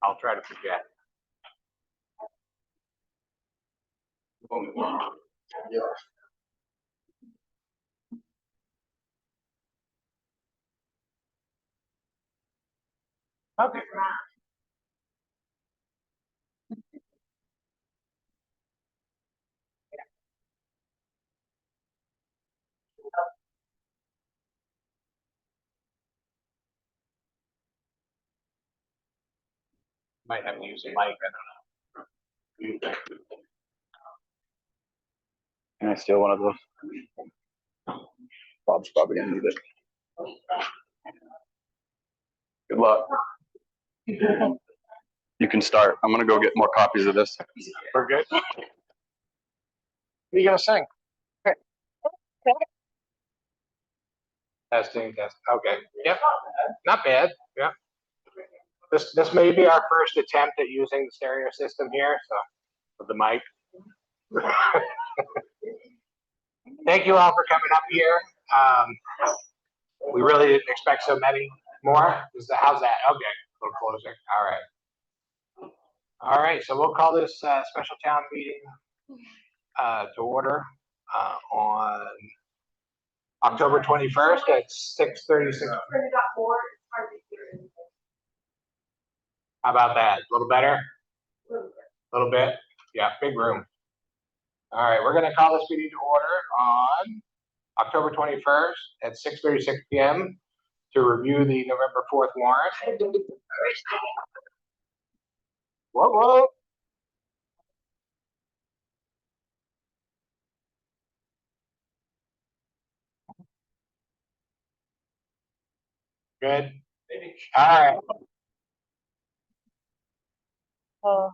I'll try to forget. Okay. Might have to use a mic. I don't know. Can I steal one of those? Bob's probably gonna need it. Good luck. You can start. I'm gonna go get more copies of this. We're good. What are you gonna sing? Testing, test. Okay. Yep. Not bad. Yeah. This may be our first attempt at using the stereo system here, so with the mic. Thank you all for coming up here. We really didn't expect so many more. How's that? Okay, a little closer. All right. All right, so we'll call this special town meeting to order on October 21st at 6:36. How about that? A little better? A little bit? Yeah, big room. All right, we're gonna call this meeting to order on October 21st at 6:36 p.m. to review the November 4th warrant. Whoa. Good. All right. Oh.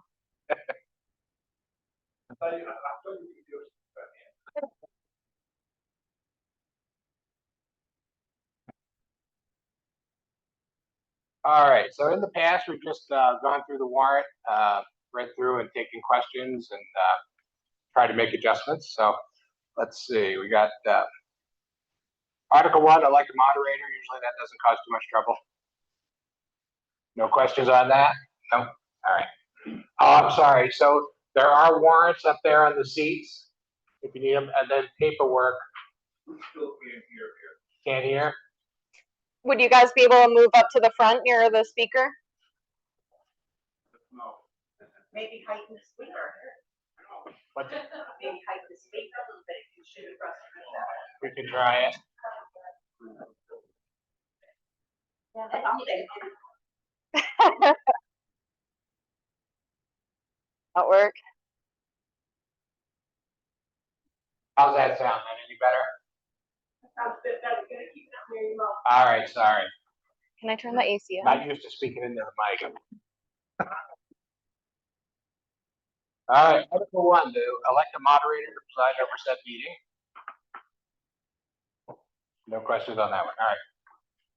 All right, so in the past, we've just gone through the warrant, read through and taken questions and tried to make adjustments. So let's see, we got Article 1, elect a moderator. Usually that doesn't cause too much trouble. No questions on that? No? All right. Oh, I'm sorry. So there are warrants up there on the seats if you need them, and then paperwork. Can't hear? Would you guys be able to move up to the front near the speaker? No. Maybe heighten the speaker. What? Maybe heighten the speaker a little bit if you shoot across the We can try it. That work? How's that sound? Any better? Sounds good. That's gonna keep it up near your mouth. All right, sorry. Can I turn the AC on? Not used to speaking into the mic. All right, Article 1, to elect a moderator to preside over said meeting. No questions on that one. All right.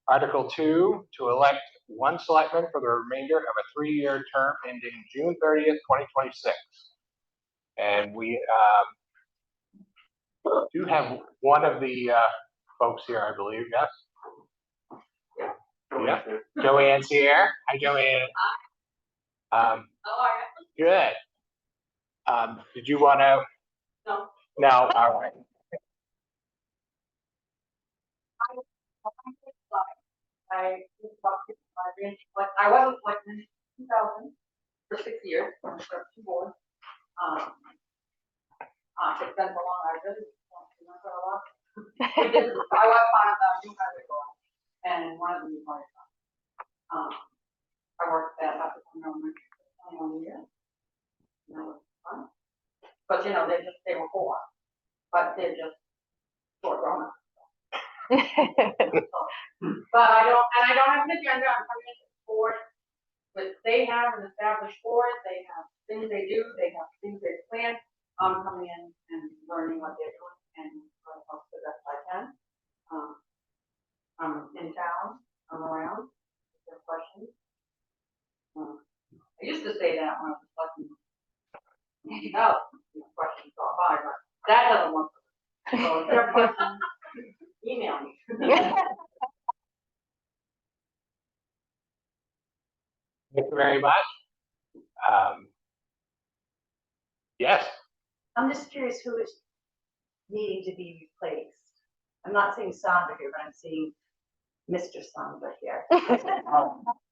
Article 2, to elect one selectman for the remainder of a 3-year term ending June 30th, 2026. And we do have one of the folks here, I believe, yes? Yeah. Joanne's here. Hi, Joanne. How are you? Good. Did you want to? No. No, all right. I was Buckfield, I wasn't selected in 2000 for 6 years, on the construction board. It's been so long, I really want to know a lot. I was part of the new highway law and one of the new highway laws. I worked that up for 21 years. And that was fun. But you know, they were 4, but they're just short grown. But I don't have an agenda. I'm coming into the board, but they have an established board. They have things they do. They have things they plan. I'm coming in and learning what they're doing and trying to help the best I can. I'm in town. I'm around. If there are questions. I used to say that when I was talking. Questions go by, but that doesn't work. So if there are questions, email me. Thank you very much. Yes, I'm just curious who is needing to be replaced. I'm not saying Sandra here, but I'm saying Mr. Sandra here.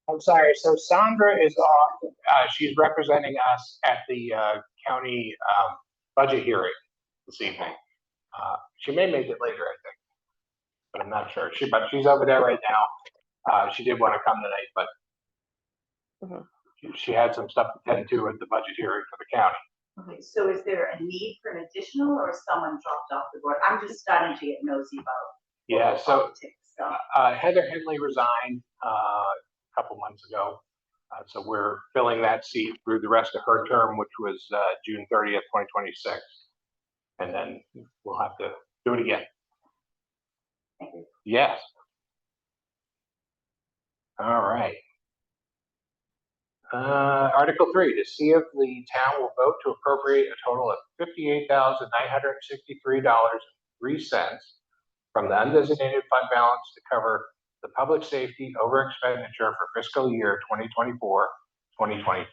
I'm sorry. So Sandra is off. She's representing us at the county budget hearing this evening. She may make it later, I think, but I'm not sure. But she's over there right now. She did want to come tonight, but she had some stuff to tend to at the budget hearing for the county. Okay, so is there a need for an additional or someone dropped off the board? I'm just starting to get nosy about Yeah. So politics stuff. Heather Henley resigned a couple months ago. So we're filling that seat through the rest of her term, which was June 30th, 2026. And then we'll have to do it again. Thank you. Yes. All right. Article 3, to see if the town will vote to appropriate a total of $58,963.03 from the undesignated fund balance to cover the public safety over expenditure for fiscal year 2024-2025.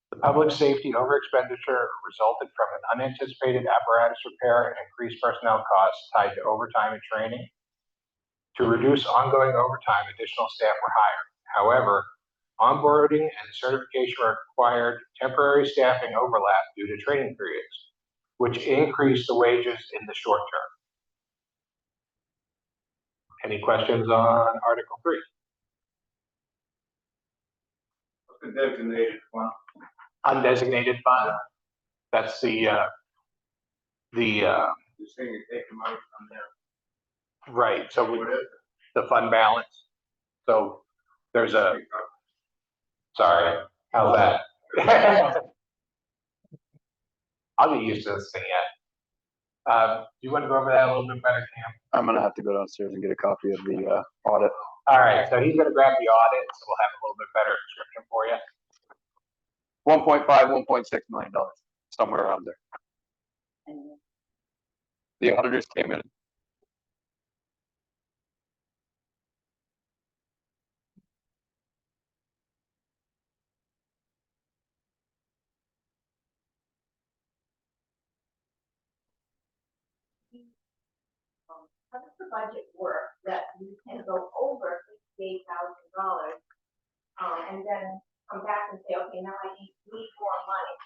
The public safety over expenditure resulted from an unanticipated apparatus repair and increased personnel costs tied to overtime and training. To reduce ongoing overtime, additional staff were hired. However, onboarding and certification required temporary staffing overlap due to training periods, which increased the wages in the short term. Any questions on Article 3? The designated one. Undesignated fund. That's the You're saying you take them out from there. right. So What is it? the fund balance. So there's a, sorry, how's that? I'll get used to this thing yet. Do you want to go over that a little bit better, Cam? I'm gonna have to go downstairs and get a copy of the audit. All right, so he's gonna grab the audit, so we'll have a little bit better description for you. 1.5, $1.6 million, somewhere around there. And The auditors came in. how does the budget work that you can go over $58,000 and then come back and say, okay, now I need more money?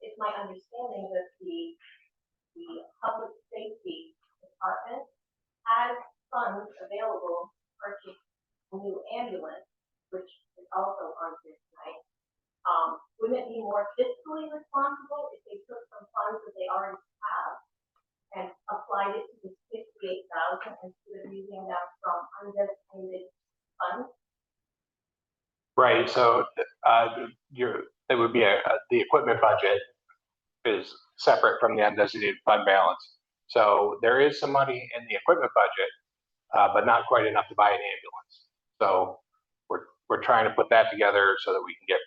It's my understanding that the public safety department has funds available to purchase a new ambulance, which is also on here tonight. Wouldn't it be more fiscally responsible if they took some funds that they already have and applied it to the $58,000 instead of using them from undesignated funds? Right, so it would be the equipment budget is separate from the undesignated fund balance. So there is some money in the equipment budget, but not quite enough to buy an ambulance. So we're trying to put that together so that we can get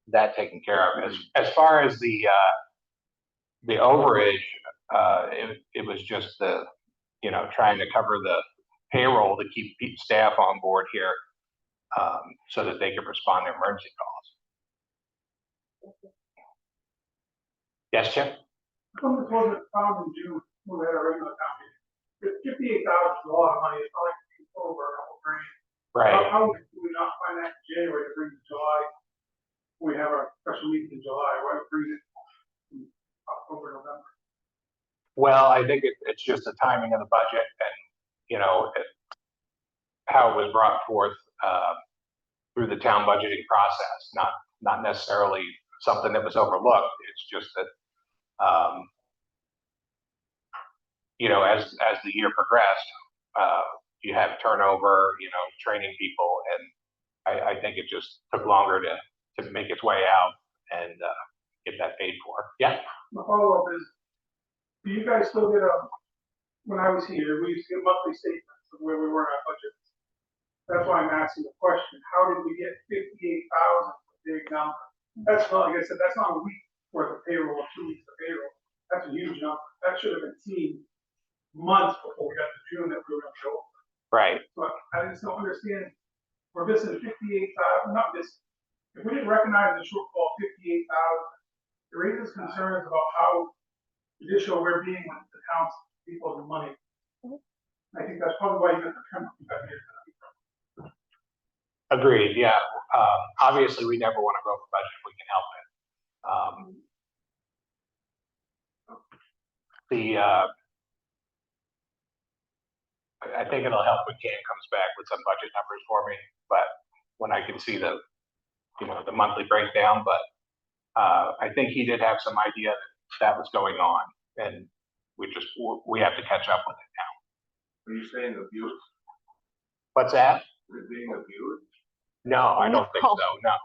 that taken care of. As far as the overage, it was just trying to cover the payroll to keep staff on board here, so that they can respond to emergency calls. Yes, Chip? Come to close it found in June, when we had a regular town meeting. $58,000 is a lot of money, it's not like it's over a couple grand. Right. How would we not find that in January to bring it to July? We have our special meeting in July, why would we bring it in October, November? Well, I think it's just the timing of the budget and, how it was brought forth through the town budgeting process, not necessarily something that was overlooked. It's just that, as the year progressed, you have turnover, training people, and I think it just took longer to make its way out and get that paid for. Yeah. My follow-up is, do you guys still get when I was here, we used to get monthly statements of where we were in our budget. That's why I'm asking the question, how did we get 58,000, a big number? That's not, like I said, that's not a week worth of payroll, 2 weeks of payroll. That's a huge number. That should have been seen months before we got to June that we were gonna show. Right. But I just don't understand we're missing 58,000, not this, if we didn't recognize the shortfall of 58,000, it raises concerns about how judicial we're being with the town's people's money. I think that's probably why you got the trend. Agreed, yeah. Obviously, we never want to grow the budget if we can help it. I think it'll help when Cam comes back with some budget numbers for me, but when I can see the, the monthly breakdown, but I think he did have some idea that was going on, and we have to catch up with it now. Are you saying abuse? What's that? Is it being abused? No, I don't think No. so, no.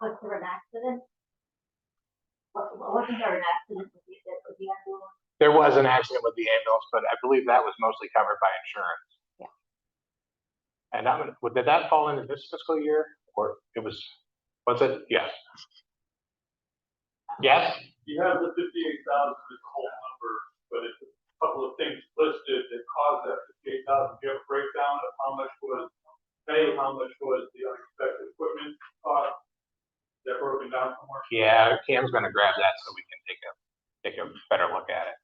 Was there an accident? Wasn't there an accident with the ambulance? There was an accident with the ambulance, but I believe that was mostly covered by insurance. Yeah. And did that fall into this fiscal year, or was it? Yes. Yes? You have the 58,000 as a whole number, but it's a couple of things listed that caused that 58,000. Do you have a breakdown of how much was pay, how much was the unexpected equipment cost? That broken down somewhere? Yeah, Cam's gonna grab that so we can take a better look at it.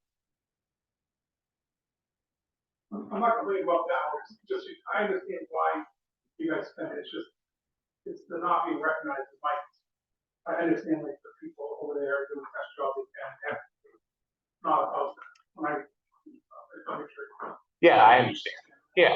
I'm not complaining about that, it's just, I understand why you guys spend it, it's the not being recognized as my, I understand like the people over there doing the best job they can, not about that, when I make sure. Yeah, I understand. Yeah.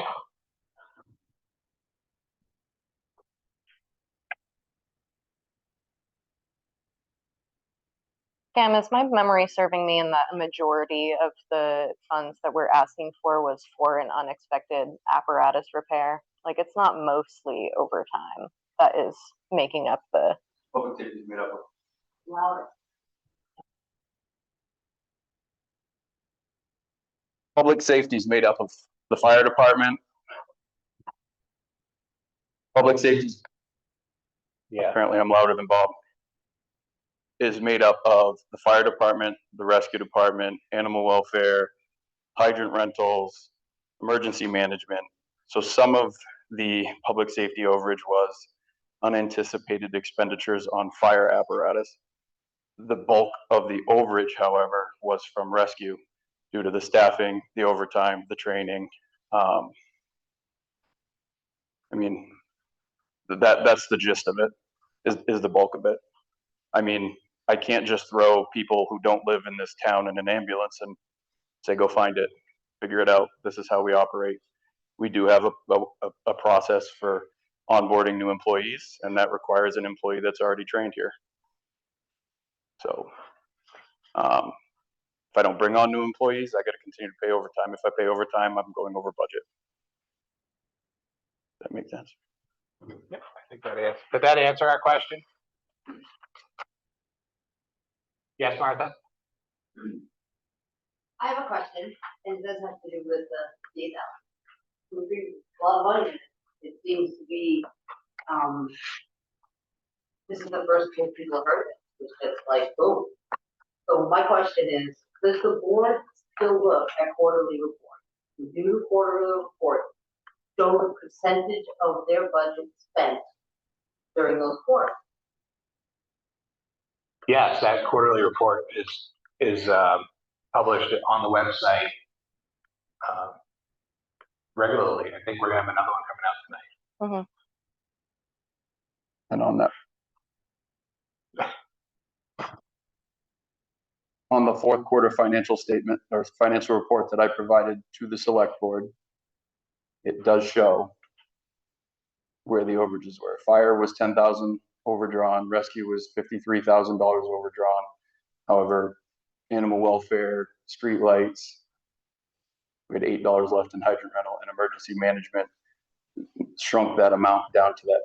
Cam, is my memory serving me in that a majority of the funds that we're asking for was for an unexpected apparatus repair? Like, it's not mostly overtime that is making up the. Public safety is made up of. Louder. Public safety is made up of the fire department. Public safety, Yeah. apparently I'm louder than Bob, is made up of the fire department, the rescue department, animal welfare, hydrant rentals, emergency management. So some of the public safety overage was unanticipated expenditures on fire apparatus. The bulk of the overage, however, was from rescue due to the staffing, the overtime, the training. I mean, that's the gist of it, is the bulk of it. I mean, I can't just throw people who don't live in this town in an ambulance and say, go find it, figure it out. This is how we operate. We do have a process for onboarding new employees, and that requires an employee that's already trained here. So if I don't bring on new employees, I got to continue to pay overtime. If I pay overtime, I'm going over budget. Does that make sense? Yep, I think did that answer our question? Yes, Martha? I have a question, and it does have to do with the data. Would be a lot of money in it. It seems to be, this is the first time people have heard it, it's just like, boom. So my question is, does the board still look at quarterly reports? We do the quarterly report, show the percentage of their budget spent during those quarters. Yes, that quarterly report is published on the website regularly. I think we're gonna have another one coming out tonight. Mhm. And on that, on the fourth quarter financial statement or financial report that I provided to the select board, it does show where the overages were. Fire was 10,000 overdrawn, rescue was $53,000 overdrawn. However, animal welfare, street lights, we had $8 left in hydrant rental, and emergency management shrunk that amount down to that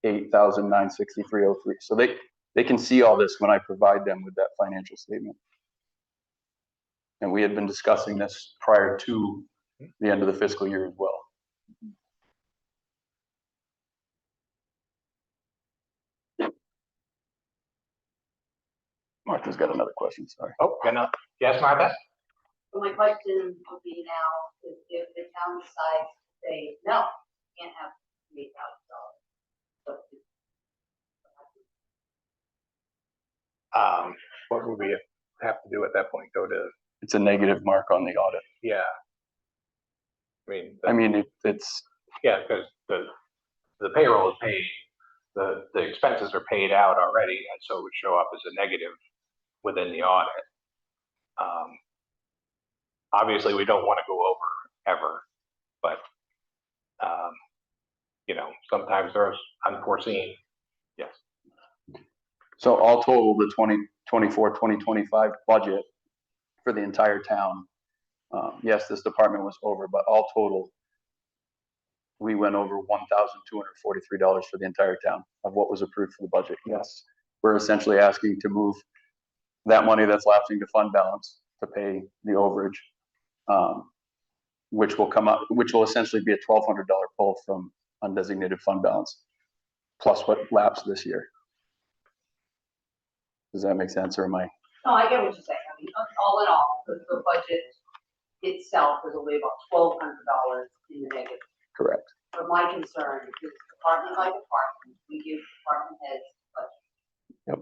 $58,963.03. So they can see all this when I provide them with that financial statement. And we had been discussing this prior to the end of the fiscal year as well. Martha's got another question, sorry. Oh, yes, Martha? So my question would be now, is if the town decides to say, no, can't have $8,000. What would we have to do at that point? Go to, It's a negative mark on the audit. yeah. It's, Yeah, because the payroll is paid, the expenses are paid out already, and so it would show up as a negative within the audit. Obviously, we don't want to go over ever, but, sometimes there's unforeseen. Yes. so all total, the 2024-2025 budget for the entire town. Yes, this department was over, but all total, we went over $1,243 for the entire town of what was approved for the budget. Yes, we're essentially asking to move that money that's lapsing to fund balance to pay the overage, which will essentially be a $1,200 pull from undesignated fund balance, plus what lapsed this year. Does that make sense, or am I? No, I get what you're saying. I mean, all in all, the budget itself is only about $1,200 in the negative. Correct. But my concern is department by department, we give department heads budget. Yep.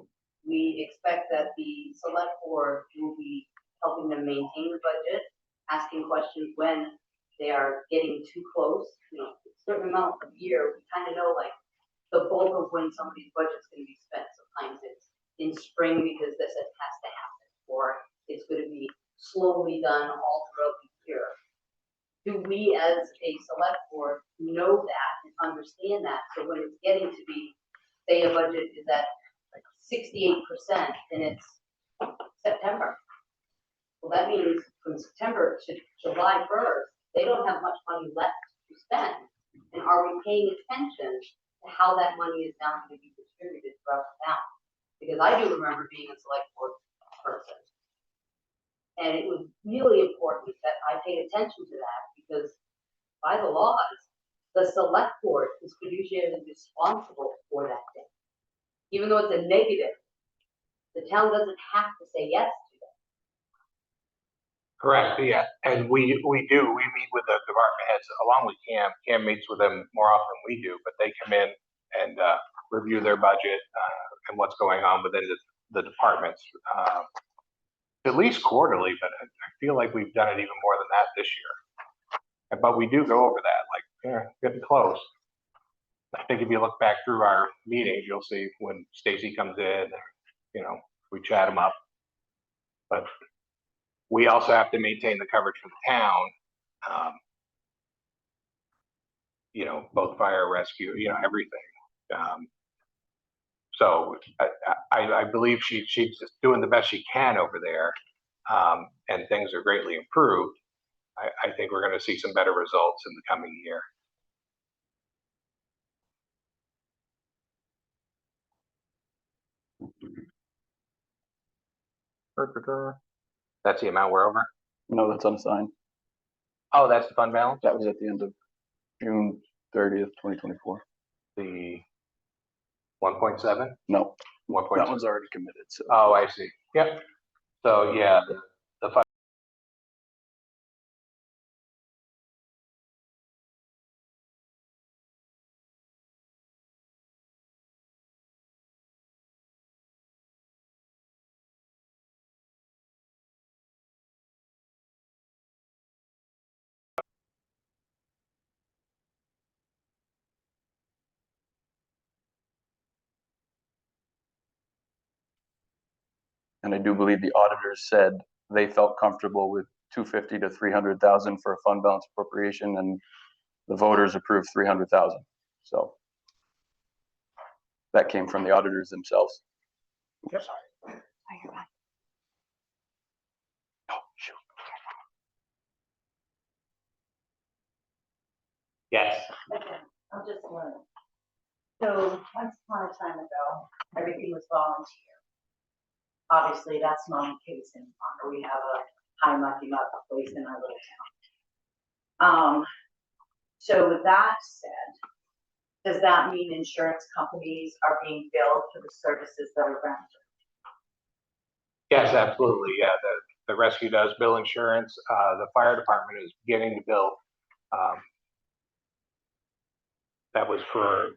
We expect that the select board will be helping them maintain the budget, asking questions when they are getting too close. A certain amount of year, we kind of know like the bulk of when somebody's budget's going to be spent. Sometimes it's in spring because this has to happen, or it's going to be slowly done all throughout the year. Do we as a select board know that and understand that? So when it's getting to be, say a budget is at like 68% and it's September. Well, that means from September to July 1st, they don't have much money left to spend. And are we paying attention to how that money is now going to be distributed throughout the town? Because I do remember being a select board person. And it was really important that I pay attention to that because by the laws, the select board is fiduciarily responsible for that thing. Even though it's a negative, the town doesn't have to say yes to it. Correct, yeah, and we meet with the department heads along with Cam. Cam meets with them more often than we do, but they come in and review their budget and what's going on within the departments. At least quarterly, but I feel like we've done it even more than that this year. But we do go over that, like, getting close. I think if you look back through our meetings, you'll see when Stacy comes in, we chat them up. But we also have to maintain the coverage for the town. Both fire, rescue, everything. So I believe she's just doing the best she can over there, and things are greatly improved. I think we're going to see some better results in the coming year. That's the amount we're over? No, that's unassigned. Oh, that's the fund balance? That was at the end of June 30th, 2024. The 1.7? No, 1.7. that one's already committed. So. Oh, I see. Yep. So yeah, the fund. And I do believe the auditors said they felt comfortable with 250 to 300,000 for a fund balance appropriation, and the voters approved 300,000. So that came from the auditors themselves. Yep. Oh, you're back. Oh, shoot. Yes. Okay, I'm just learning. So once upon a time ago, everything was volunteer. Obviously, that's not the case any longer. We have a high mucking up place in our little town. So with that said, does that mean insurance companies are being billed for the services that are rendered? Yes, absolutely. Yeah, the rescue does bill insurance. The fire department is beginning to bill. That was for,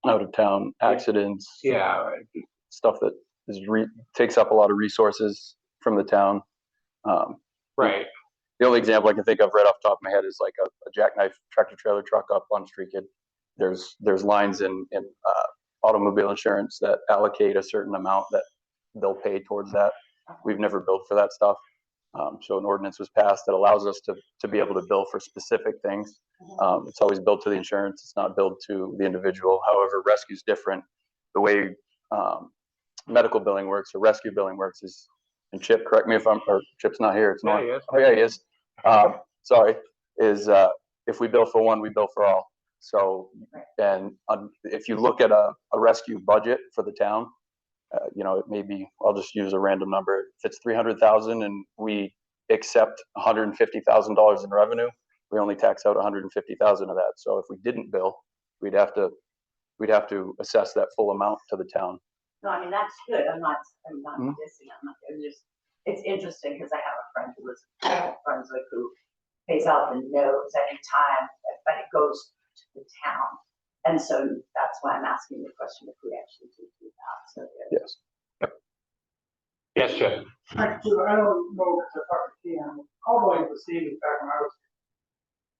Out of town accidents, yeah, stuff that takes up a lot of resources from the town. right. The only example I can think of right off the top of my head is like a jackknife tractor trailer truck up on Street Kid. There's lines in automobile insurance that allocate a certain amount that they'll pay towards that. We've never billed for that stuff. So an ordinance was passed that allows us to be able to bill for specific things. It's always billed to the insurance. It's not billed to the individual. However, rescue's different. The way medical billing works or rescue billing works is, and Chip, correct me if Chip's not here. It's Yeah, not. he is. Oh yeah, he is. Sorry, if we bill for one, we bill for all. So, and if you look at a rescue budget for the town, it may be, I'll just use a random number. If it's 300,000 and we accept $150,000 in revenue, we only tax out 150,000 of that. So if we didn't bill, we'd have to assess that full amount to the town. No, I mean, that's good. I'm not dissing, it's interesting because I have a friend who lives in Brunswick who pays out the nose any time, but it goes to the town. And so that's why I'm asking the question if we actually do that. So Yes. Yes, Chip. Actually, I don't know if it's a part of the can. Call volume was seen back when I was,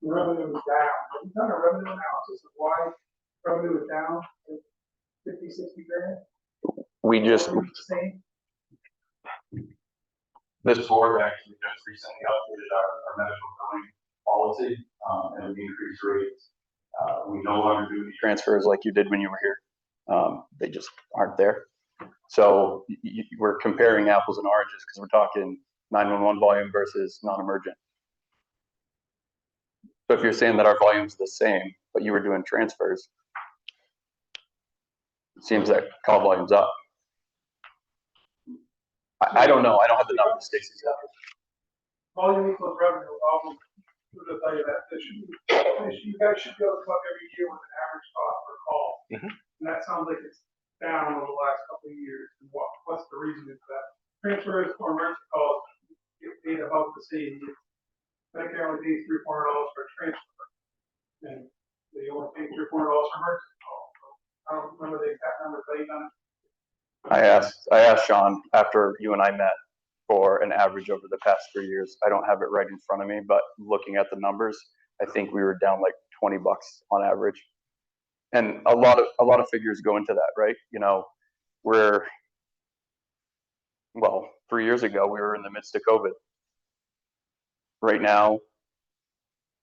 revenue was down. Have you done a revenue analysis of why revenue was down to 50, 60 grand? We just, Same. This board actually just recently updated our medical billing policy, and we increased rates. We no longer do these transfers like you did when you were here. They just aren't there. So we're comparing apples and oranges because we're talking 911 volume versus non-emergent. So if you're saying that our volume's the same, but you were doing transfers, it seems that call volume's up. I don't know. I don't have the numbers. Stacy's got it. Volume equals revenue. I'll tell you that. You guys should be able to come up every year with an average cost per call. Mhm. And that sounds like it's down over the last couple of years. And what's the reason for that? Transfers or emergency calls get paid about the same. Medicare only pays $300-$400 for a transfer. And they only pay $300-$400 for emergency calls. So I don't remember the exact number they done. I asked Sean after you and I met for an average over the past 3 years. I don't have it right in front of me, but looking at the numbers, I think we were down like $20 on average. And a lot of figures go into that, right? 3 years ago, we were in the midst of COVID. Right now,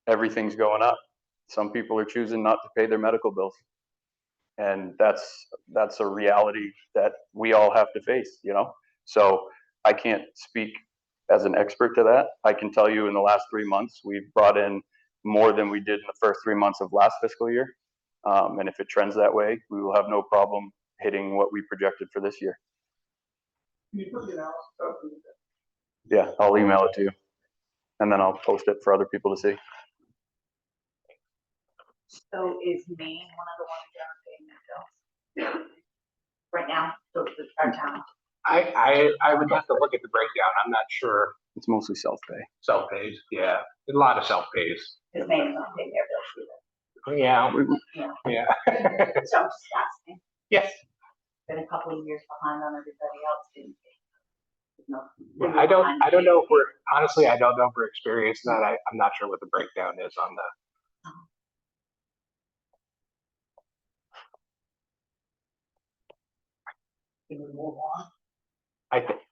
everything's going up. Some people are choosing not to pay their medical bills. And that's a reality that we all have to face, So I can't speak as an expert to that. I can tell you in the last 3 months, we've brought in more than we did in the first 3 months of last fiscal year. And if it trends that way, we will have no problem hitting what we projected for this year. Can you put the analysis up? Yeah, I'll email it to you. And then I'll post it for other people to see. So is Maine one of the ones that are paying their bills? Right now, so our town. I would have to look at the breakdown. I'm not sure. It's mostly self-pay. Self-pays, yeah. A lot of self-pays. Because Maine's not paying their bills Yeah, either. yeah. So I'm just asking. Yes. Been a couple of years behind on everybody else didn't pay. Yeah, I don't know if honestly, I don't know if we're experienced that. I'm not sure what the breakdown is on the. Can we move on?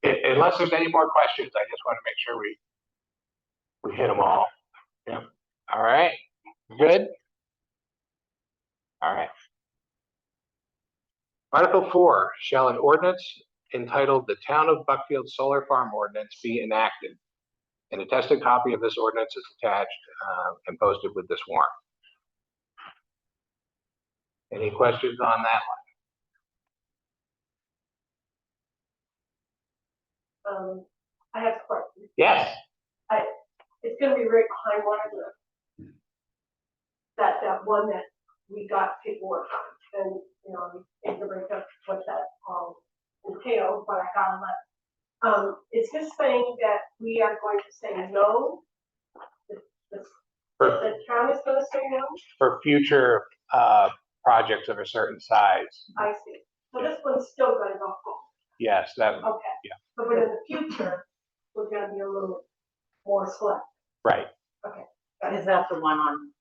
Unless there's any more questions, I just want to make sure we hit them all. Yeah. All right. Good. All right. Article 4, shall an ordinance entitled the Town of Buckfield Solar Farm Ordinance be enacted? An attested copy of this ordinance is attached and posted with this warrant. Any questions on that I have a question. Yes. It's gonna be right behind one of that one that we got paperwork on, and, you can break up what that, entails, but I gotta let Is this saying that we are going to say no? The town is gonna say no? For future, projects of a certain size. I see. So this one's still gonna go home. Yes, that, Okay. Yeah. But in the future, we're gonna be a little more select. right, Is that the one on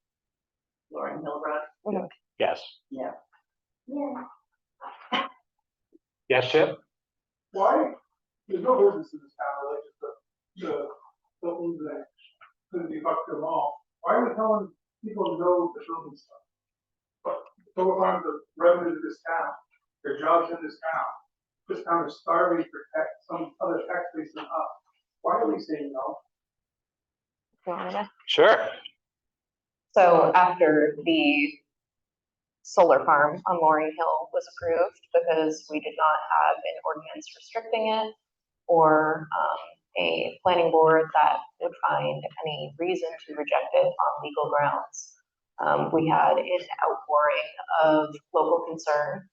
Loring Hill Road? yes. Yeah. Yeah. Yes, Chip? Why, there's no business in this town, like the buildings that couldn't be Buckfield Mall. Why are we telling people no to building stuff? But go on the revenue of this town, their jobs in this town. This town is starving for some other tax base than us. Why are we saying no? You want me to? Sure. So after the solar farm on Loring Hill was approved, because we did not have an ordinance restricting it or a planning board that would find any reason to reject it on legal grounds, we had an outpouring of local concern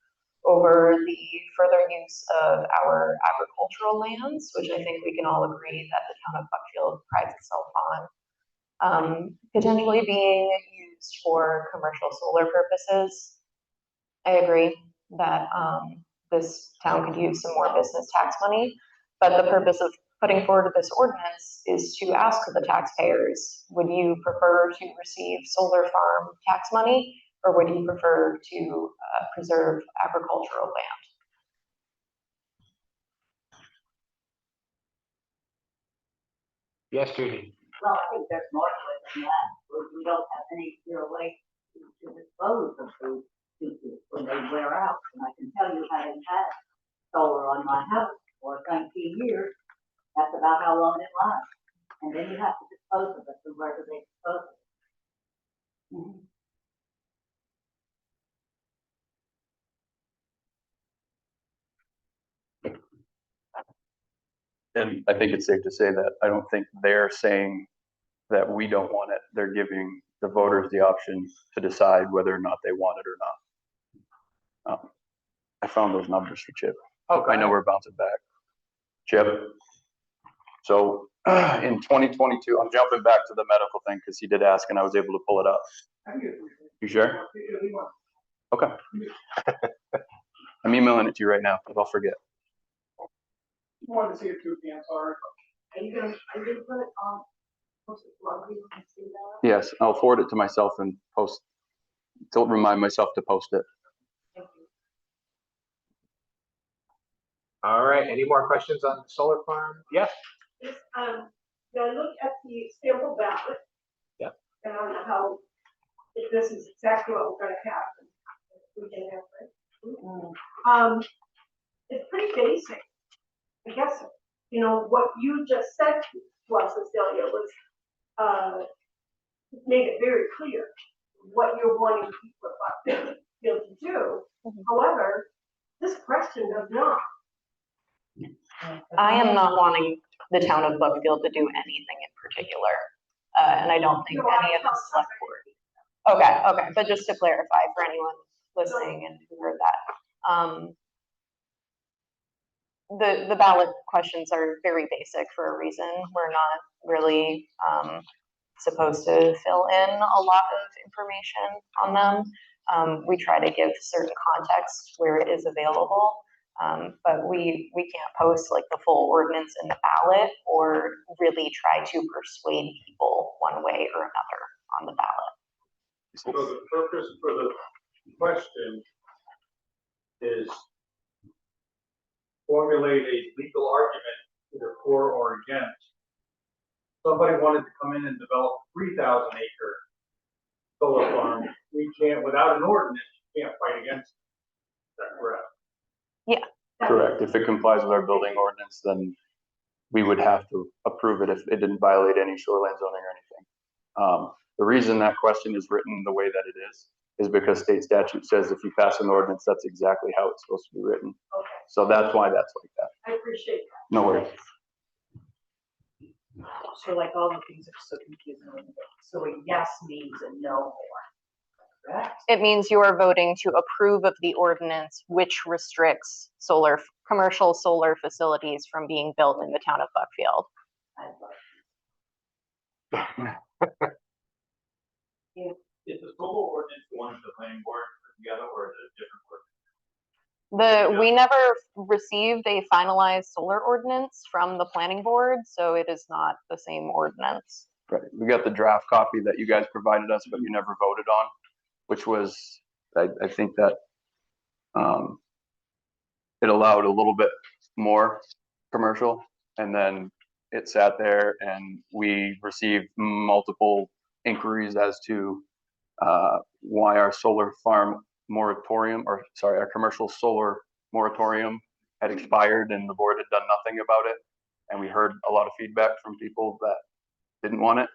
over the further use of our agricultural lands, which I think we can all agree that the town of Buckfield prides itself on, potentially being used for commercial solar purposes. I agree that this town could use some more business tax money, but the purpose of putting forward this ordinance is to ask the taxpayers, would you prefer to receive solar farm tax money, or would you prefer to preserve agricultural land? Yes, Judy? Well, I think there's more to it than that. We don't have any clear way to dispose of food pieces when they wear out. And I can tell you, having had solar on my house for 19 years, that's about how long it lasts. And then you have to dispose of it, and where do they dispose of it? Mm-hmm. And I think it's safe to say that I don't think they're saying that we don't want it. They're giving the voters the option to decide whether or not they want it or not. I found those numbers for Chip. Oh, I know we're bouncing back. Chip. So in 2022, I'm jumping back to the medical thing because he did ask and I was able to pull it up. You sure? Okay. I'm emailing it to you right now because I'll forget. I wanted to see it too, I'm sorry. Are you gonna put it on? Post it so people can see that? Yes, I'll forward it to myself and post. Don't remind myself to post it. Thank you. All right, any more questions on the solar farm? Yes? This, I looked at the sample ballot. Yeah. And I don't know how, if this is exactly what we're gonna have, we can have it. It's pretty basic. I guess, you know, what you just said to us, Cecilia, was, made it very clear what you're wanting people to do. However, this question does not. I am not wanting the town of Buckfield to do anything in particular, and I don't think any of the select board. Okay, but just to clarify for anyone listening and who heard that, the ballot questions are very basic for a reason. We're not really supposed to fill in a lot of information on them. We try to give certain context where it is available. But we can't post like the full ordinance in the ballot or really try to persuade people one way or another on the ballot. So the purpose for the question is formulate a legal argument either for or against. Somebody wanted to come in and develop a 3,000 acre solar farm. We can't, without an ordinance, you can't fight against it. Is that correct? Yeah. Correct. If it complies with our building ordinance, then we would have to approve it if it didn't violate any shoreline zoning or anything. The reason that question is written the way that it is because state statute says if you pass an ordinance, that's exactly how it's supposed to be written. Okay, So that's why that's like that. I appreciate that. No worries. So like all the things are so confusing. So a yes means a no more. It means you are voting to approve of the ordinance which restricts commercial solar facilities from being built in the town of Buckfield. Is the solar ordinance the one that the planning board put together, or is it a different ordinance? We never received a finalized solar ordinance from the planning board, so it is not the same ordinance. Right, we got the draft copy that you guys provided us, but you never voted on, which was, I think that, it allowed a little bit more commercial, and then it sat there and we received multiple inquiries as to, why our solar farm moratorium, or sorry, our commercial solar moratorium had expired and the board had done nothing about it. And we heard a lot of feedback from people that didn't want it.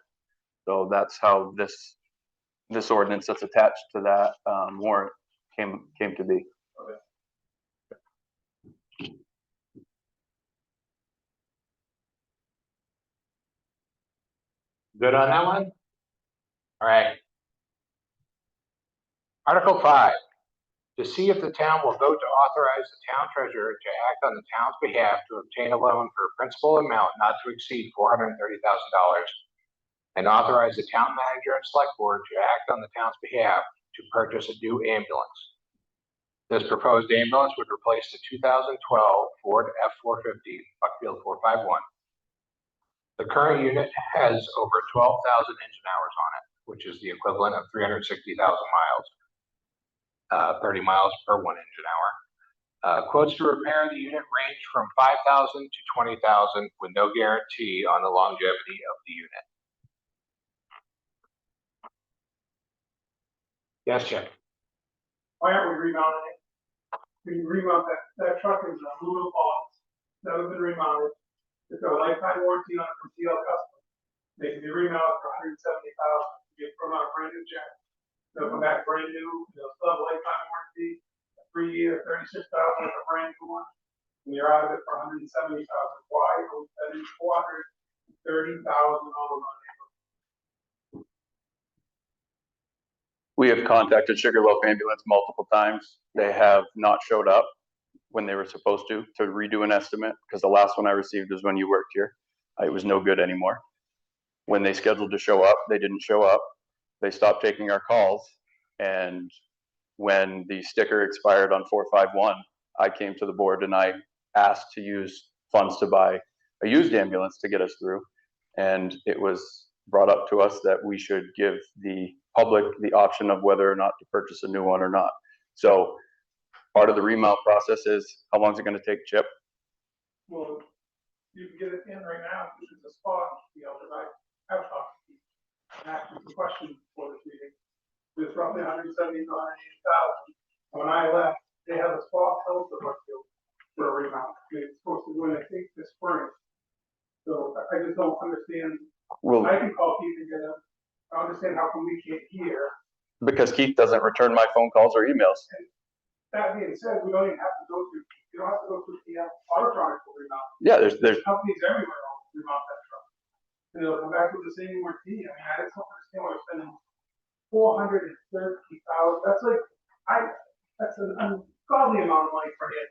So that's how this ordinance that's attached to that warrant came to be. Good on that one? All right. Article 5, to see if the town will vote to authorize the town treasurer to act on the town's behalf to obtain a loan for a principal amount not to exceed $430,000 and authorize the town manager and select board to act on the town's behalf to purchase a new ambulance. This proposed ambulance would replace the 2012 Ford F-450 Buckfield 451. The current unit has over 12,000 engine hours on it, which is the equivalent of 360,000 miles. 30 miles per 1 engine hour. Quotes to repair the unit range from $5,000 to $20,000 with no guarantee on the longevity of the unit. Yes, Jim. Why aren't we remounting it? We can remount that truck is an aluminum box, never been remounted. It's got a lifetime warranty on it from TL Custom. They can be remounted for $170,000. You get from a brand new jack. They'll come back brand new, they'll still have a lifetime warranty, a 3-year, $36,000 a brand new one, and you're out of it for $170,000. Why? Are we spending $430,000 on it? We have contacted Sugarloaf Ambulance multiple times. They have not showed up when they were supposed to redo an estimate, because the last one I received was when you worked here. It was no good anymore. When they scheduled to show up, they didn't show up. They stopped taking our calls, and when the sticker expired on 451, I came to the board and I asked to use funds to buy a used ambulance to get us through, and it was brought up to us that we should give the public the option of whether or not to purchase a new one or not. So part of the remount process is, how long is it going to take, Chip? Well, you can get it in right now, which is a spot, because I have talked to you. Asking the question for this meeting. It's roughly $170,000, $180,000. When I left, they have a spot held for Buckfield for a remount. It's supposed to go in, I think, this spring. So I just don't understand. Well, I can call Keith and get him. I understand how come we can't hear. because Keith doesn't return my phone calls or emails. And that being said, we don't even have to go through, you don't have to go through the electronic for remount. Yeah, there's Companies everywhere will remount that truck. And they'll come back with the same warranty. I mean, I just don't understand why we're spending $430,000. That's like, that's an ungodly amount of money for it.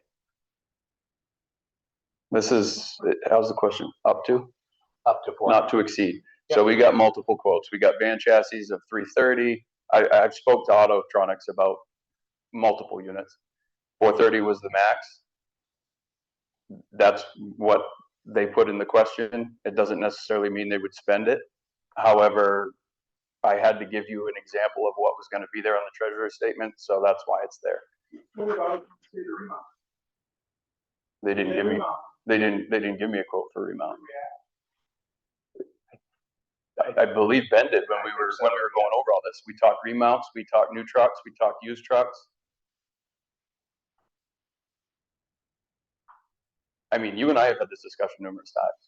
this is, how's the question? Up to? Up to 4. Not to exceed. So we got multiple quotes. We got van chassis of 330. I've spoke to Autotronics about multiple units. 430 was the max. That's what they put in the question. It doesn't necessarily mean they would spend it. However, I had to give you an example of what was going to be there on the treasurer's statement, so that's why it's there. What about the remount? They didn't give me, they didn't give me a quote for remount. I believe Ben did when we were going over all this. We talked remounts, we talked new trucks, we talked used trucks. I mean, you and I have had this discussion numerous times.